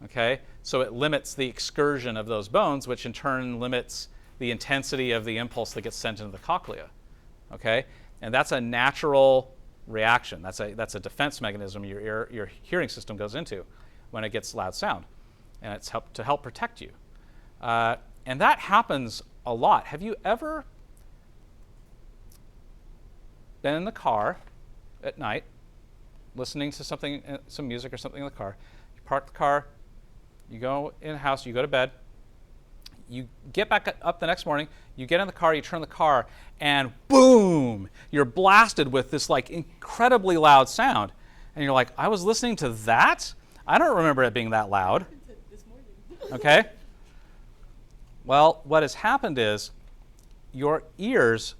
Okay, so it limits the excursion of those bones, which in turn limits the intensity of the impulse that gets sent into the cochlea. Okay, and that's a natural reaction. That's a defense mechanism your hearing system goes into when it gets loud sound, and it's to help protect you. And that happens a lot. Have you ever been in the car at night, listening to some music or something in the car? You park the car, you go in the house, you go to bed, you get back up the next morning, you get in the car, you turn the car, and boom, you're blasted with this like incredibly loud sound. And you're like, I was listening to that? I don't remember it being that loud. This morning. Okay? Well, what has happened is your ears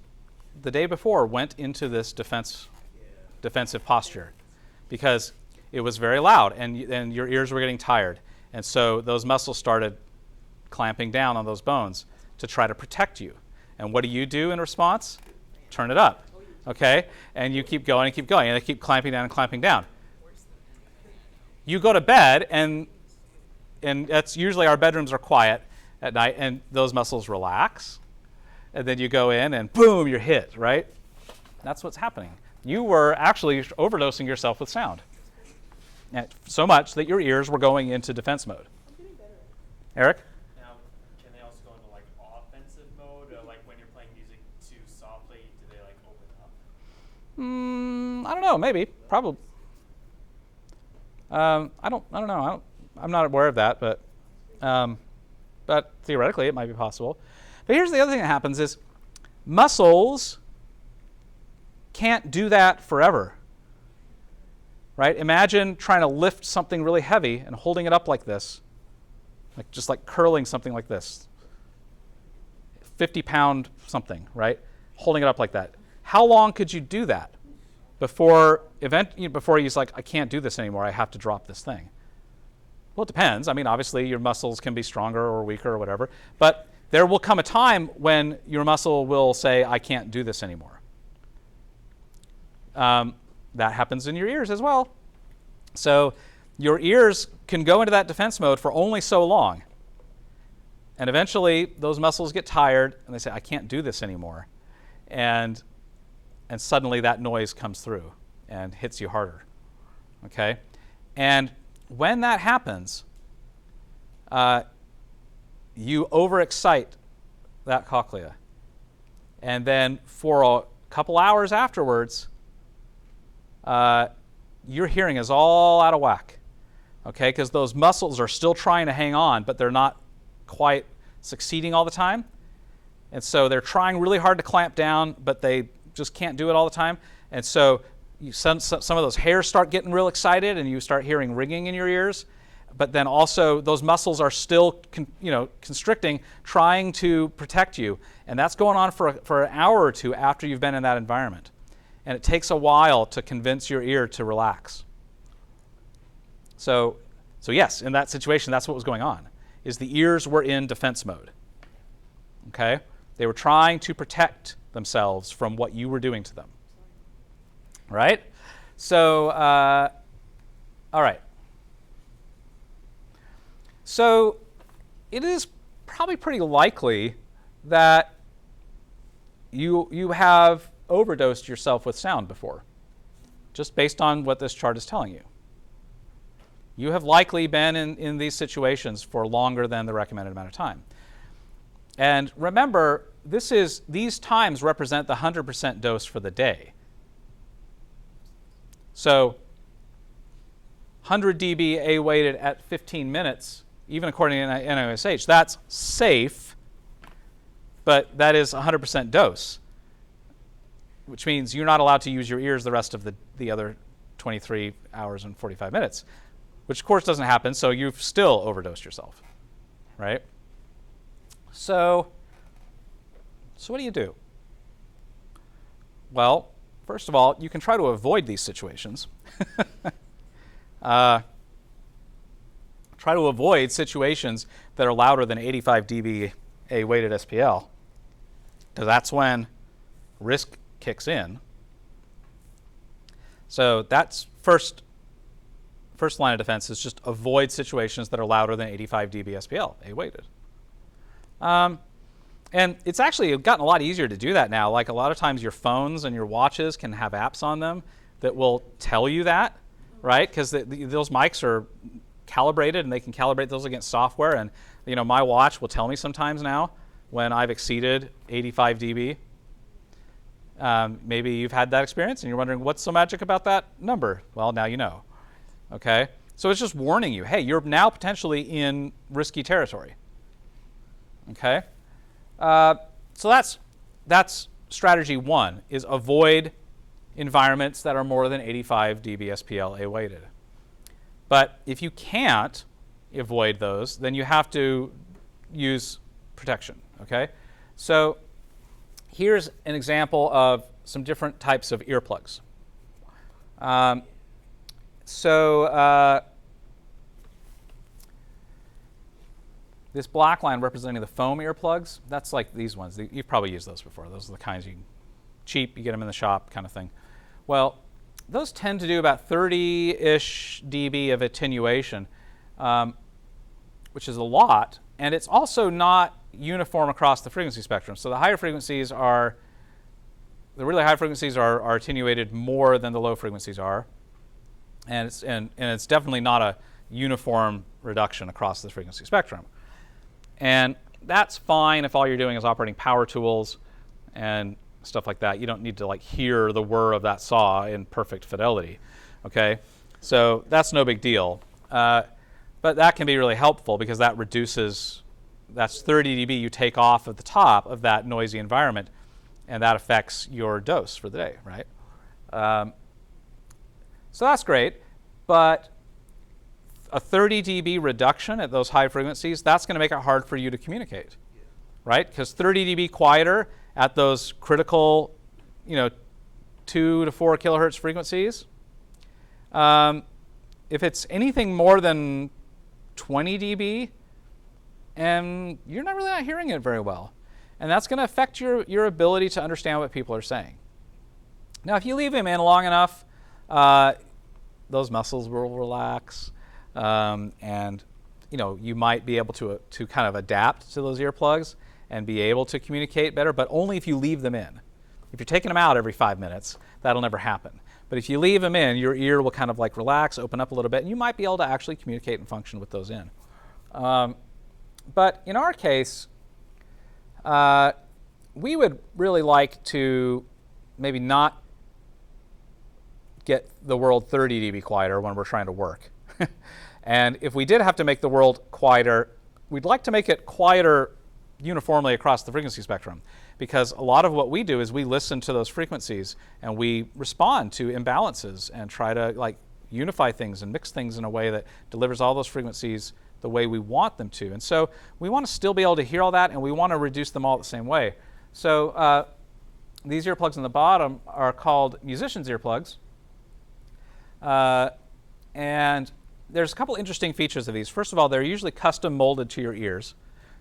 the day before went into this defensive posture because it was very loud and your ears were getting tired. And so those muscles started clamping down on those bones to try to protect you. And what do you do in response? Turn it up. Okay? And you keep going and keep going, and they keep clamping down and clamping down. You go to bed, and that's usually our bedrooms are quiet at night, and those muscles relax. And then you go in, and boom, you're hit, right? That's what's happening. You were actually overdosing yourself with sound. And so much that your ears were going into defense mode. Eric? Now, can they also go into like offensive mode, or like when you're playing music too softly, do they like open up? I don't know. Maybe. Probably. I don't know. I'm not aware of that, but theoretically it might be possible. But here's the other thing that happens is muscles can't do that forever. Right? Imagine trying to lift something really heavy and holding it up like this. Just like curling something like this. 50-pound something, right? Holding it up like that. How long could you do that before he's like, I can't do this anymore, I have to drop this thing? Well, it depends. I mean, obviously your muscles can be stronger or weaker or whatever, but there will come a time when your muscle will say, I can't do this anymore. That happens in your ears as well. So your ears can go into that defense mode for only so long. And eventually those muscles get tired and they say, I can't do this anymore. And suddenly that noise comes through and hits you harder. Okay? And when that happens, you overexcite that cochlea. And then for a couple hours afterwards, your hearing is all out of whack. Okay? Because those muscles are still trying to hang on, but they're not quite succeeding all the time. And so they're trying really hard to clamp down, but they just can't do it all the time. And so some of those hairs start getting real excited, and you start hearing ringing in your ears. But then also those muscles are still constricting, trying to protect you. And that's going on for an hour or two after you've been in that environment. And it takes a while to convince your ear to relax. So yes, in that situation, that's what was going on, is the ears were in defense mode. Okay? They were trying to protect themselves from what you were doing to them. Right? So, all right. So it is probably pretty likely that you have overdosed yourself with sound before, just based on what this chart is telling you. You have likely been in these situations for longer than the recommended amount of time. And remember, these times represent the 100% dose for the day. So 100 dB A-weighted at 15 minutes, even according to NIOSH, that's safe but that is 100% dose, which means you're not allowed to use your ears the rest of the other 23 hours and 45 minutes, which of course doesn't happen, so you've still overdosed yourself, right? So what do you do? Well, first of all, you can try to avoid these situations. Try to avoid situations that are louder than 85 dB a weighted SPL, because that's when risk kicks in. So that's first line of defense is just avoid situations that are louder than 85 dB SPL a weighted. And it's actually gotten a lot easier to do that now. Like a lot of times your phones and your watches can have apps on them that will tell you that, right? Because those mics are calibrated and they can calibrate those against software. And my watch will tell me sometimes now when I've exceeded 85 dB. Maybe you've had that experience and you're wondering what's so magic about that number. Well, now you know. Okay? So it's just warning you, hey, you're now potentially in risky territory. Okay? So that's strategy one, is avoid environments that are more than 85 dB SPL a weighted. But if you can't avoid those, then you have to use protection. Okay? So here's an example of some different types of earplugs. This black line representing the foam earplugs, that's like these ones. You've probably used those before. Those are the kinds cheap, you get them in the shop kind of thing. Well, those tend to do about 30-ish dB of attenuation, which is a lot, and it's also not uniform across the frequency spectrum. So the really high frequencies are attenuated more than the low frequencies are, and it's definitely not a uniform reduction across the frequency spectrum. And that's fine if all you're doing is operating power tools and stuff like that. You don't need to hear the whir of that saw in perfect fidelity. Okay, so that's no big deal. But that can be really helpful because that's 30 dB you take off at the top of that noisy environment, and that affects your dose for the day, right? So that's great, but a 30 dB reduction at those high frequencies, that's going to make it hard for you to communicate, right? Because 30 dB quieter at those critical, 2 to 4 kilohertz frequencies, if it's anything more than 20 dB, and you're not really not hearing it very well. And that's going to affect your ability to understand what people are saying. Now, if you leave them in long enough, those muscles will relax, and you might be able to kind of adapt to those earplugs and be able to communicate better, but only if you leave them in. If you're taking them out every 5 minutes, that'll never happen. But if you leave them in, your ear will kind of relax, open up a little bit, and you might be able to actually communicate and function with those in. But in our case, we would really like to maybe not get the world 30 dB quieter when we're trying to work. And if we did have to make the world quieter, we'd like to make it quieter uniformly across the frequency spectrum, because a lot of what we do is we listen to those frequencies and we respond to imbalances and try to unify things and mix things in a way that delivers all those frequencies the way we want them to. And so we want to still be able to hear all that, and we want to reduce them all the same way. So these earplugs on the bottom are called musicians' earplugs. And there's a couple interesting features of these. First of all, they're usually custom molded to your ears,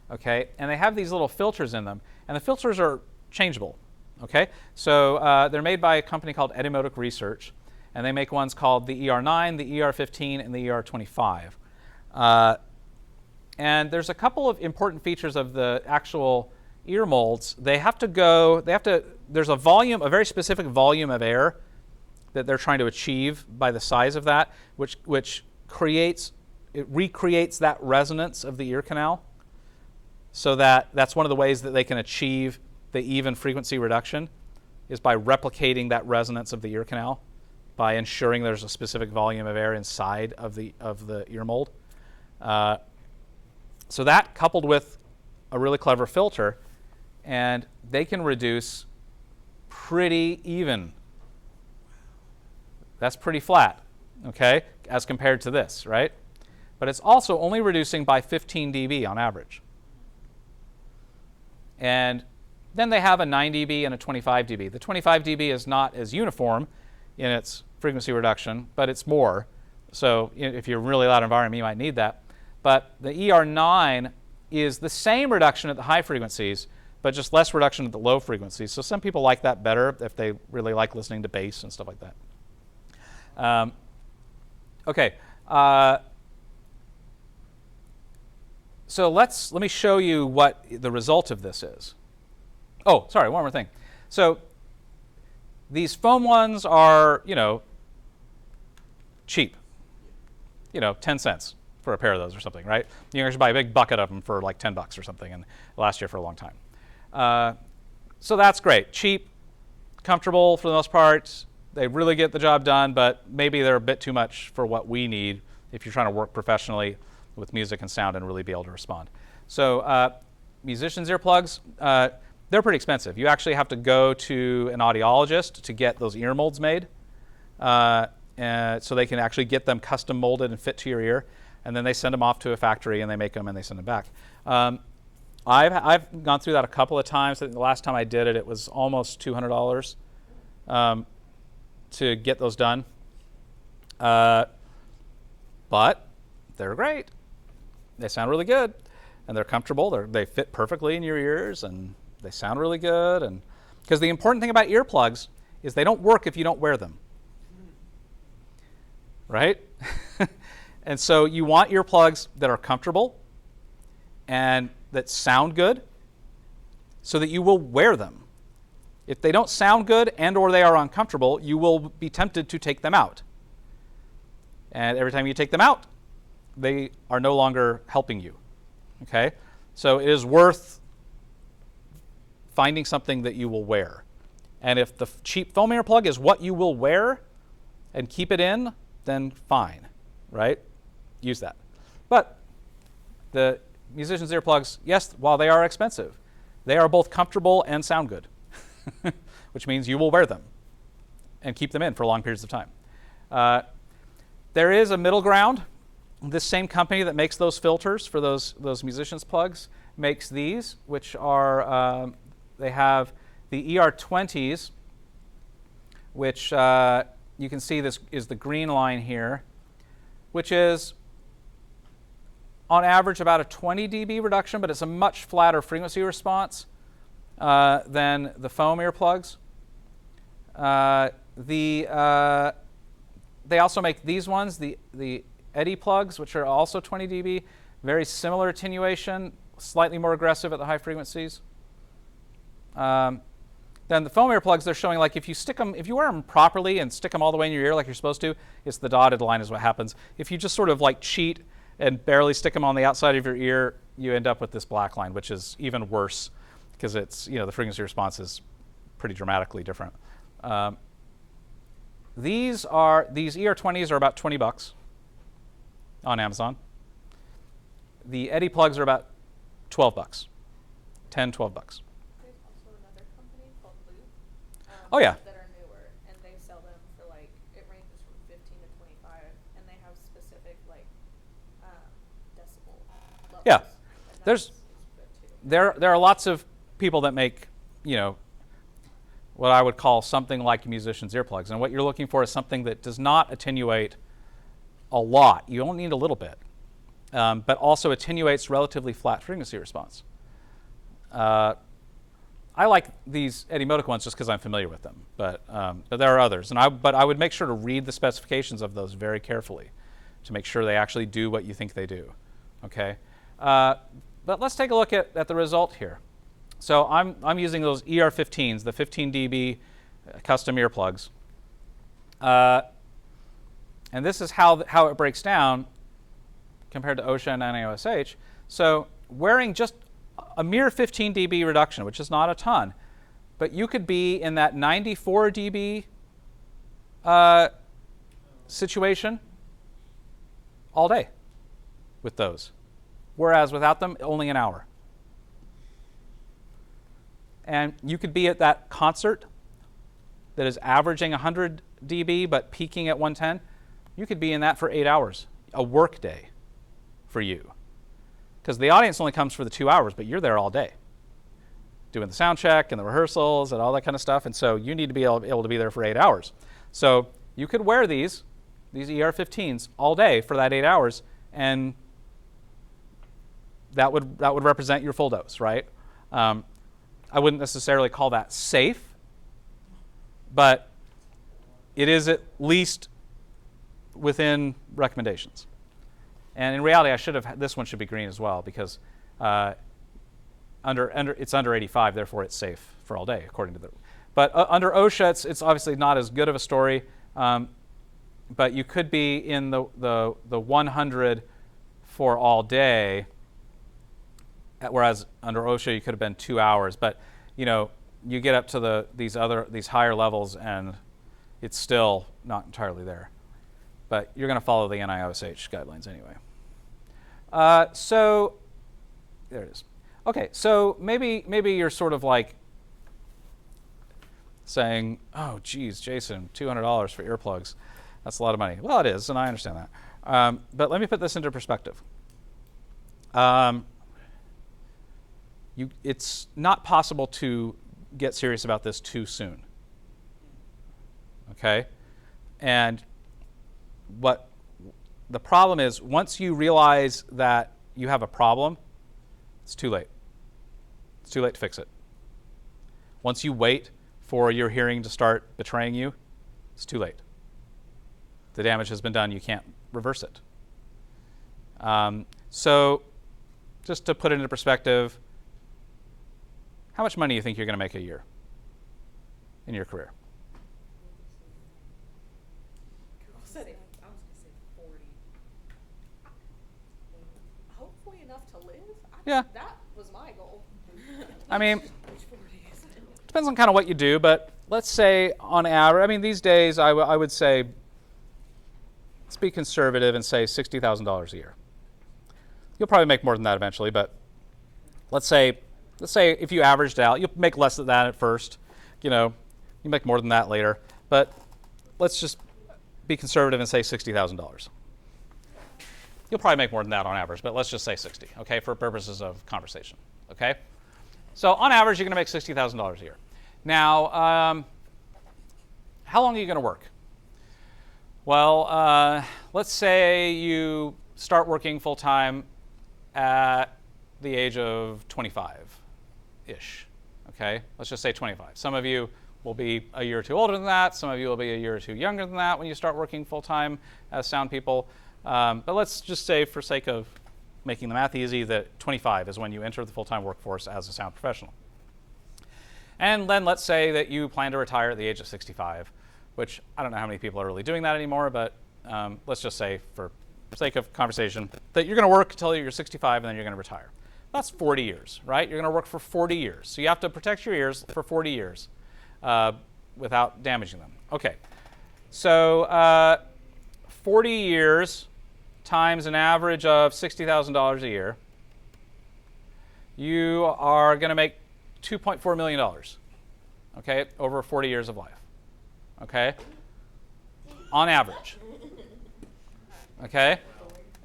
okay? And they have these little filters in them, and the filters are changeable, okay? So they're made by a company called Etymotic Research, and they make ones called the ER9, the ER15, and the ER25. And there's a couple of important features of the actual ear molds. There's a very specific volume of air that they're trying to achieve by the size of that, which recreates that resonance of the ear canal. So that's one of the ways that they can achieve the even frequency reduction, is by replicating that resonance of the ear canal, by ensuring there's a specific volume of air inside of the ear mold. So that, coupled with a really clever filter, and they can reduce pretty even. That's pretty flat, okay, as compared to this, right? But it's also only reducing by 15 dB on average. And then they have a 9 dB and a 25 dB. The 25 dB is not as uniform in its frequency reduction, but it's more. So if you're in a really loud environment, you might need that. But the ER9 is the same reduction at the high frequencies, but just less reduction at the low frequencies. So some people like that better if they really like listening to bass and stuff like that. Okay. So let me show you what the result of this is. Oh, sorry, one more thing. So these foam ones are, cheap. 10 cents for a pair of those or something, right? You can actually buy a big bucket of them for like $10 or something, and last year for a long time. So that's great. Cheap, comfortable for the most part. They really get the job done, but maybe they're a bit too much for what we need if you're trying to work professionally with music and sound and really be able to respond. So musicians' earplugs, they're pretty expensive. You actually have to go to an audiologist to get those ear molds made, so they can actually get them custom molded and fit to your ear, and then they send them off to a factory and they make them and they send them back. I've gone through that a couple of times. I think the last time I did it, it was almost $200 to get those done. But they're great. They sound really good, and they're comfortable. They fit perfectly in your ears, and they sound really good. And because the important thing about earplugs is they don't work if you don't wear them, right? And so you want earplugs that are comfortable and that sound good so that you will wear them. If they don't sound good and or they are uncomfortable, you will be tempted to take them out. And every time you take them out, they are no longer helping you. Okay? So it is worth finding something that you will wear. And if the cheap foam earplug is what you will wear and keep it in, then fine, right? Use that. But the musicians' earplugs, yes, while they are expensive, they are both comfortable and sound good, which means you will wear them and keep them in for long periods of time. There is a middle ground. This same company that makes those filters for those musicians' plugs makes these, which are, they have the ER20s, which you can see this is the green line here, which is on average about a 20 dB reduction, but it's a much flatter frequency response than the foam earplugs. They also make these ones, the Eddy plugs, which are also 20 dB, very similar attenuation, slightly more aggressive at the high frequencies. Then the foam earplugs, they're showing like if you wear them properly and stick them all the way in your ear like you're supposed to, it's the dotted line is what happens. If you just sort of like cheat and barely stick them on the outside of your ear, you end up with this black line, which is even worse because it's, the frequency response is pretty dramatically different. These ER20s are about $20 on Amazon. The Eddy plugs are about $12, $10, $12. There's also another company called Loop. Oh, yeah. That are newer, and they sell them for like, it ranges from 15 to 25, and they have specific like decibel levels. Yeah. And There's- that's good too. There are lots of people that make, what I would call something like musicians' earplugs. And what you're looking for is something that does not attenuate a lot. You only need a little bit, but also attenuates relatively flat frequency response. I like these Etymotic ones just because I'm familiar with them, but there are others. But I would make sure to read the specifications of those very carefully to make sure they actually do what you think they do. Okay, but let's take a look at the result here. So I'm using those ER15s, the 15 dB custom earplugs, and this is how it breaks down compared to OSHA and NAOSH. So wearing just a mere 15 dB reduction, which is not a ton, but you could be in that 94 dB situation all day with those, whereas without them, only an hour. And you could be at that concert that is averaging 100 dB but peaking at 110. You could be in that for 8 hours, a work day for you. Because the audience only comes for the 2 hours, but you're there all day doing the sound check and the rehearsals and all that kind of stuff. And so you need to be able to be there for 8 hours. So you could wear these ER-15s all day for that 8 hours, and that would represent your full dose, right? I wouldn't necessarily call that safe, but it is at least within recommendations. And in reality, this one should be green as well, because it's under 85, therefore it's safe for all day, according to the. But under OSHA, it's obviously not as good of a story. But you could be in the 100 for all day, whereas under OSHA you could have been 2 hours. But you get up to these higher levels, and it's still not entirely there. But you're going to follow the NIOSH guidelines anyway. So there it is. Okay, so maybe you're sort of like saying, "Oh, geez, Jason, $200 for earplugs. That's a lot of money." Well, it is, and I understand that. But let me put this into perspective. It's not possible to get serious about this too soon. Okay? And what the problem is, once you realize that you have a problem, it's too late. It's too late to fix it. Once you wait for your hearing to start betraying you, it's too late. The damage has been done. You can't reverse it. So just to put it into perspective, how much money do you think you're going to make a year in your career? I was gonna say 40. Hopefully enough to live. Yeah. That was my goal. I mean, Which 40s? depends on kind of what you do, but let's say on average, I mean, these days I would say, let's be conservative and say $60,000 a year. You'll probably make more than that eventually, but let's say if you averaged out, you'll make less than that at first. You make more than that later. But let's just be conservative and say $60,000. You'll probably make more than that on average, but let's just say 60, okay, for purposes of conversation, okay? So on average, you're going to make $60,000 a year. Now, how long are you going to work? Well, let's say you start working full-time at the age of 25-ish, okay? Let's just say 25. Some of you will be a year or two older than that. Some of you will be a year or two younger than that when you start working full-time as sound people. But let's just say, for sake of making the math easy, that 25 is when you enter the full-time workforce as a sound professional. And then let's say that you plan to retire at the age of 65, which I don't know how many people are really doing that anymore, but let's just say, for sake of conversation, that you're going to work until you're 65 and then you're going to retire. That's 40 years, right? You're going to work for 40 years. So you have to protect your ears for 40 years without damaging them. Okay, so 40 years times an average of $60,000 a year, you are going to make $2.4 million, okay, over 40 years of life, okay, on average, okay.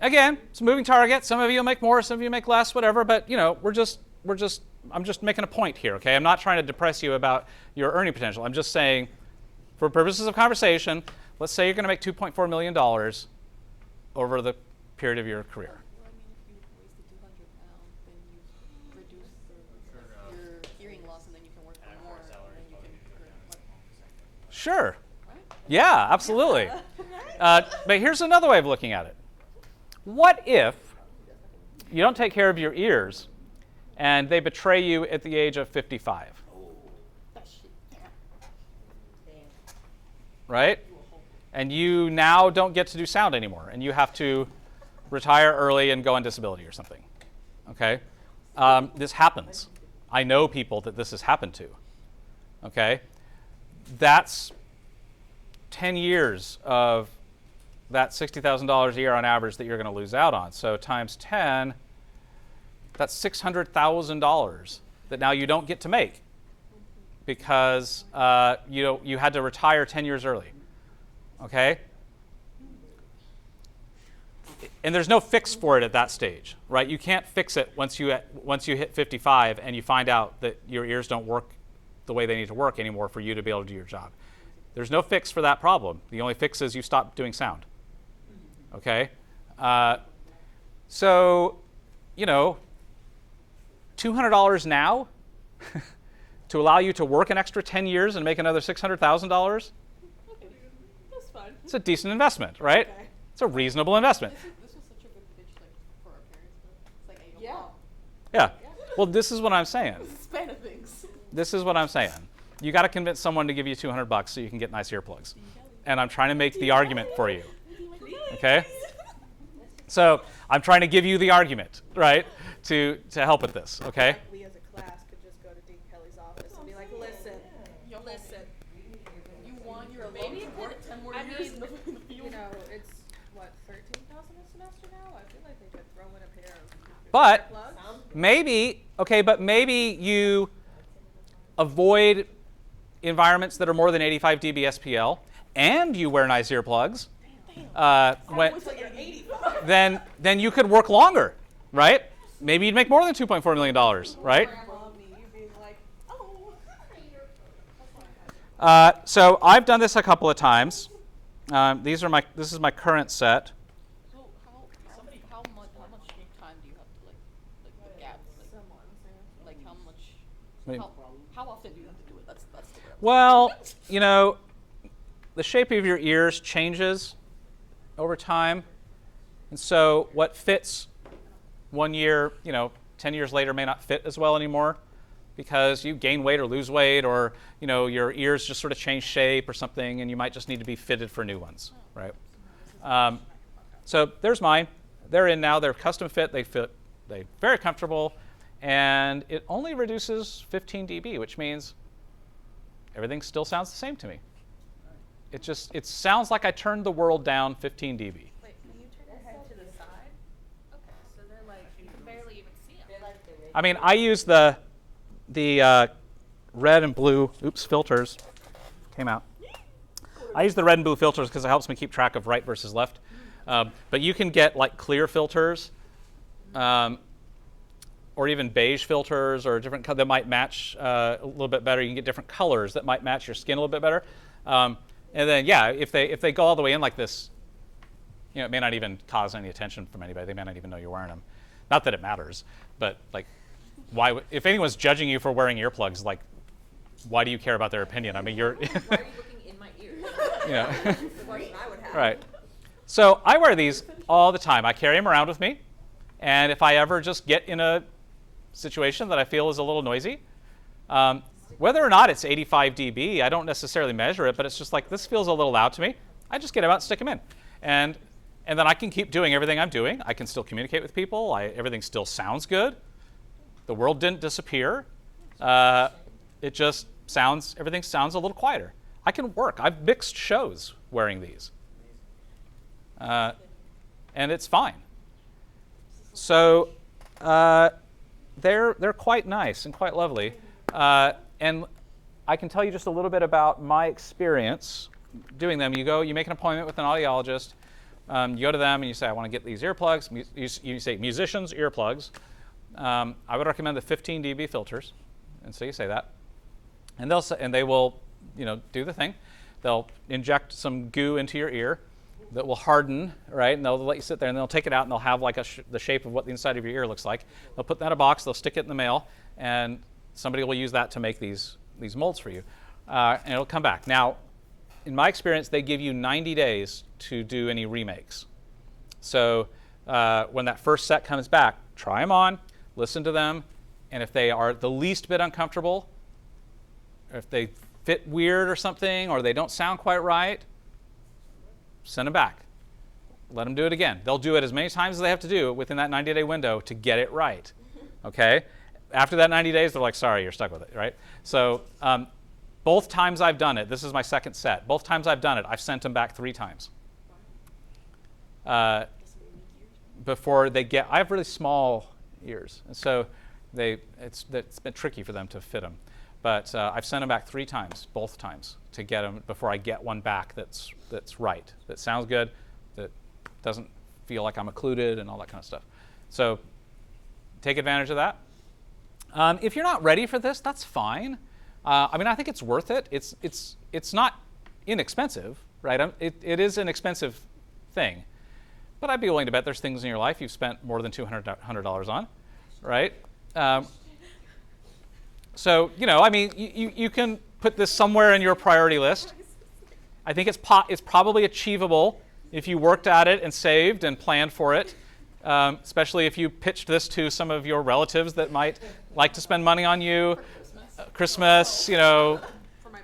Again, it's a moving target. Some of you will make more, some of you make less, whatever. But I'm just making a point here, okay. I'm not trying to depress you about your earning potential. I'm just saying, for purposes of conversation, let's say you're going to make $2.4 million over the period of your career. Well, I mean, if you wasted 200 pounds, then you reduce your hearing loss, and then you can work for more, and then you can earn. Sure. Right? Yeah, absolutely. But here's another way of looking at it. What if you don't take care of your ears and they betray you at the age of 55? Right? And you now don't get to do sound anymore, and you have to retire early and go on disability or something. Okay? This happens. I know people that this has happened to. Okay? That's 10 years of that $60,000 a year on average that you're going to lose out on. So times 10, that's $600,000 that now you don't get to make because you had to retire 10 years early. Okay? And there's no fix for it at that stage, right? You can't fix it once you hit 55 and you find out that your ears don't work the way they need to work anymore for you to be able to do your job. There's no fix for that problem. The only fix is you stop doing sound. Okay? So, $200 now to allow you to work an extra 10 years and make another $600,000, Okay, that's fine. it's a decent investment, right? Okay. It's a reasonable investment. This was such a good pitch, like, for our parents, but it's like, I don't Yeah. know. Yeah. Well, this is what I'm saying. Span of things. This is what I'm saying. You got to convince someone to give you $200 so you can get nice earplugs. And I'm trying to make the argument for you. Okay? So I'm trying to give you the argument, right, to help with this, okay? We as a class could just go to Dean Kelly's office and be like, listen, listen. You want your Maybe alum to work 10 more I years mean, in the field. it's what, 13,000 a semester now? I feel like they could throw in a pair of But plugs. maybe you avoid environments that are more than 85 dB SPL, and you wear nice earplugs. Then you could work longer, right? Maybe you'd make more than $2.4 million, right? Mommy, you being like, oh. So I've done this a couple of times. This is my current set. So how much time do you have to like the gap? Like how much? How often do you have to do it? That's the real. Well, the shape of your ears changes over time. And so what fits 1 year, 10 years later may not fit as well anymore because you gain weight or lose weight or, your ears just sort of change shape or something and you might just need to be fitted for new ones, right? So there's mine. They're in now. They're custom fit. They're very comfortable. And it only reduces 15 dB, which means everything still sounds the same to me. It sounds like I turned the world down 15 dB. Wait, can you turn your head to the side? Okay, so they're like, you can barely even see them. I mean, I use the red and blue, filters. Came out. I use the red and blue filters because it helps me keep track of right versus left. But you can get like clear filters, or even beige filters, or different that might match a little bit better. You can get different colors that might match your skin a little bit better. And then, if they go all the way in like this, it may not even cause any attention from anybody. They may not even know you're wearing them. Not that it matters, but like, if anyone's judging you for wearing earplugs, like, why do you care about their opinion? I mean, you're. Why are you looking in my ears? That's the question I would have. Right. So I wear these all the time. I carry them around with me, and if I ever just get in a situation that I feel is a little noisy, whether or not it's 85 dB, I don't necessarily measure it, but it's just like, this feels a little loud to me. I just get them out and stick them in. And then I can keep doing everything I'm doing. I can still communicate with people. Everything still sounds good. The world didn't disappear. It just everything sounds a little quieter. I can work. I've mixed shows wearing these. And it's fine. So they're quite nice and quite lovely. And I can tell you just a little bit about my experience doing them. You make an appointment with an audiologist. You go to them and you say, I want to get these earplugs. You say, musicians, earplugs. I would recommend the 15 dB filters. And so you say that. And they will, do the thing. They'll inject some goo into your ear that will harden, right? And they'll let you sit there, and they'll take it out, and they'll have like the shape of what the inside of your ear looks like. They'll put that in a box. They'll stick it in the mail, and somebody will use that to make these molds for you, and it'll come back. Now, in my experience, they give you 90 days to do any remakes. So when that first set comes back, try them on, listen to them, and if they are the least bit uncomfortable, or if they fit weird or something, or they don't sound quite right, send them back. Let them do it again. They'll do it as many times as they have to do within that 90-day window to get it right. Okay? After that 90 days, they're like, sorry, you're stuck with it, right? So both times I've done it, this is my second set. Both times I've done it, I've sent them back 3 times. Before they get, I have really small ears, and so it's been tricky for them to fit them. But I've sent them back 3 times, both times, to get them before I get one back that's right, that sounds good, that doesn't feel like I'm occluded and all that kind of stuff. So take advantage of that. If you're not ready for this, that's fine. I mean, I think it's worth it. It's not inexpensive, right? It is an expensive thing. But I'd be willing to bet there's things in your life you've spent more than $200 on, right? So, I mean, you can put this somewhere in your priority list. I think it's probably achievable if you worked at it and saved and planned for it, especially if you pitched this to some of your relatives that might like to spend money on you, Christmas,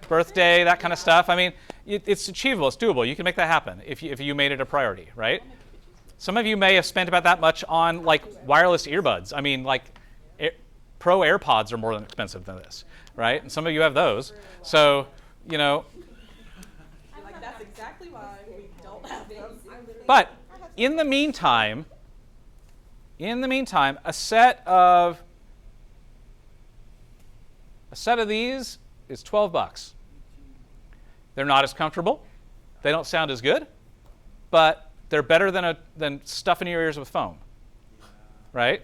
birthday, that kind of stuff. I mean, it's achievable, it's doable. You can make that happen if you made it a priority, right? Some of you may have spent about that much on like wireless earbuds. I mean, like Pro AirPods are more than expensive than this, right? And some of you have those. So, Like, that's exactly why we don't have them. But in the meantime, a set of these is $12. They're not as comfortable. They don't sound as good, but they're better than stuffing your ears with foam, right?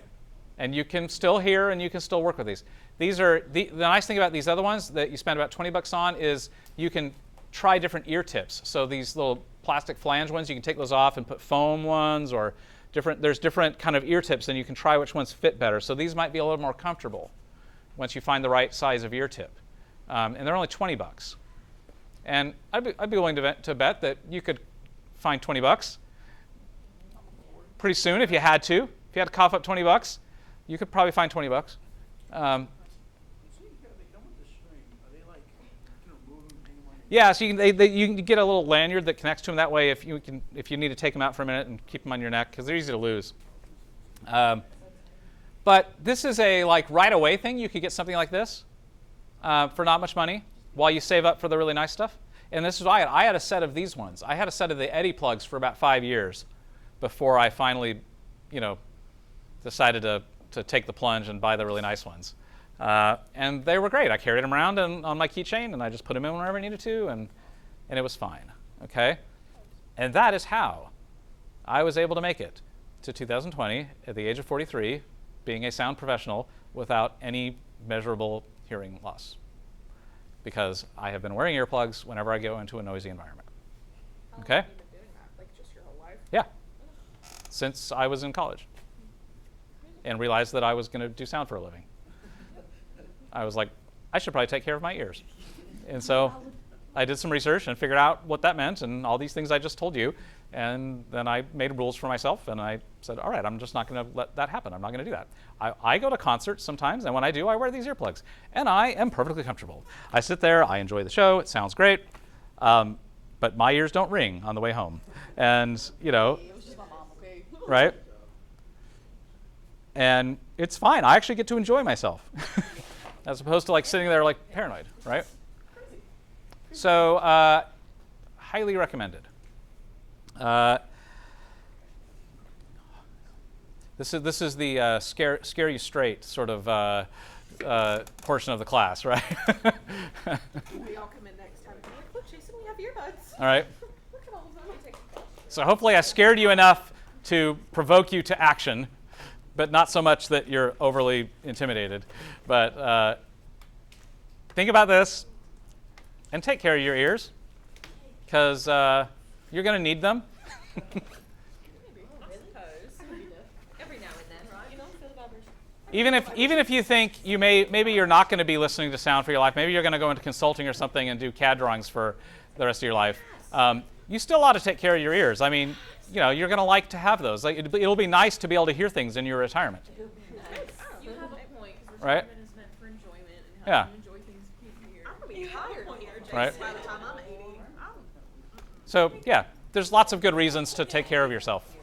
And you can still hear and you can still work with these. These are the nice thing about these other ones that you spend about $20 on is you can try different ear tips. So these little plastic flange ones, you can take those off and put foam ones or there's different kind of ear tips and you can try which ones fit better. So these might be a little more comfortable once you find the right size of ear tip. And they're only $20. And I'd be willing to bet that you could find $20 pretty soon if you had to. If you had to cough up $20, you could probably find $20. So they come with the string. Are they like you can remove them, hang them on your Yeah, so you can get a little lanyard that connects to them. That way, if you need to take them out for a minute and keep them on your neck, because they're easy to lose. But this is a like right away thing. You could get something like this for not much money while you save up for the really nice stuff. And this is why I had a set of these ones. I had a set of the Eddie plugs for about 5 years before I finally, decided to take the plunge and buy the really nice ones. And they were great. I carried them around on my keychain, and I just put them in whenever I needed to, and it was fine. Okay? And that is how I was able to make it to 2020 at the age of 43, being a sound professional without any measurable hearing loss. Because I have been wearing earplugs whenever I go into a noisy environment. Okay? How long have you been doing that? Like just your whole life? Yeah. Since I was in college. And realized that I was going to do sound for a living. I was like, I should probably take care of my ears. And so I did some research and figured out what that meant and all these things I just told you. And then I made rules for myself and I said, all right, I'm just not going to let that happen. I'm not going to do that. I go to concerts sometimes, and when I do, I wear these earplugs. And I am perfectly comfortable. I sit there, I enjoy the show, it sounds great. But my ears don't ring on the way home. And, It was just my mom, okay? right? And it's fine. I actually get to enjoy myself as opposed to like sitting there like paranoid, right? So highly recommended. This is the scare you straight sort of portion of the class, right? We all come in next time. We're like, look, Jason, we have earbuds. All right. Look at all of them. We take So hopefully I scared you enough to provoke you to action, but not so much that you're overly intimidated. But think about this and take care of your ears, because you're going to need them. Every now and then, right? Even if you think maybe you're not going to be listening to sound for your life, maybe you're going to go into consulting or something and do CAD drawings for the rest of your life, you still ought to take care of your ears. I mean, you're going to like to have those. Like, it'll be nice to be able to hear things in your retirement. You have a point, because Right. retirement is meant for enjoyment and Yeah. how you enjoy things here. I'm gonna be tired here, Jason, Right. by the time I'm 80. So yeah, there's lots of good reasons to take care of yourself.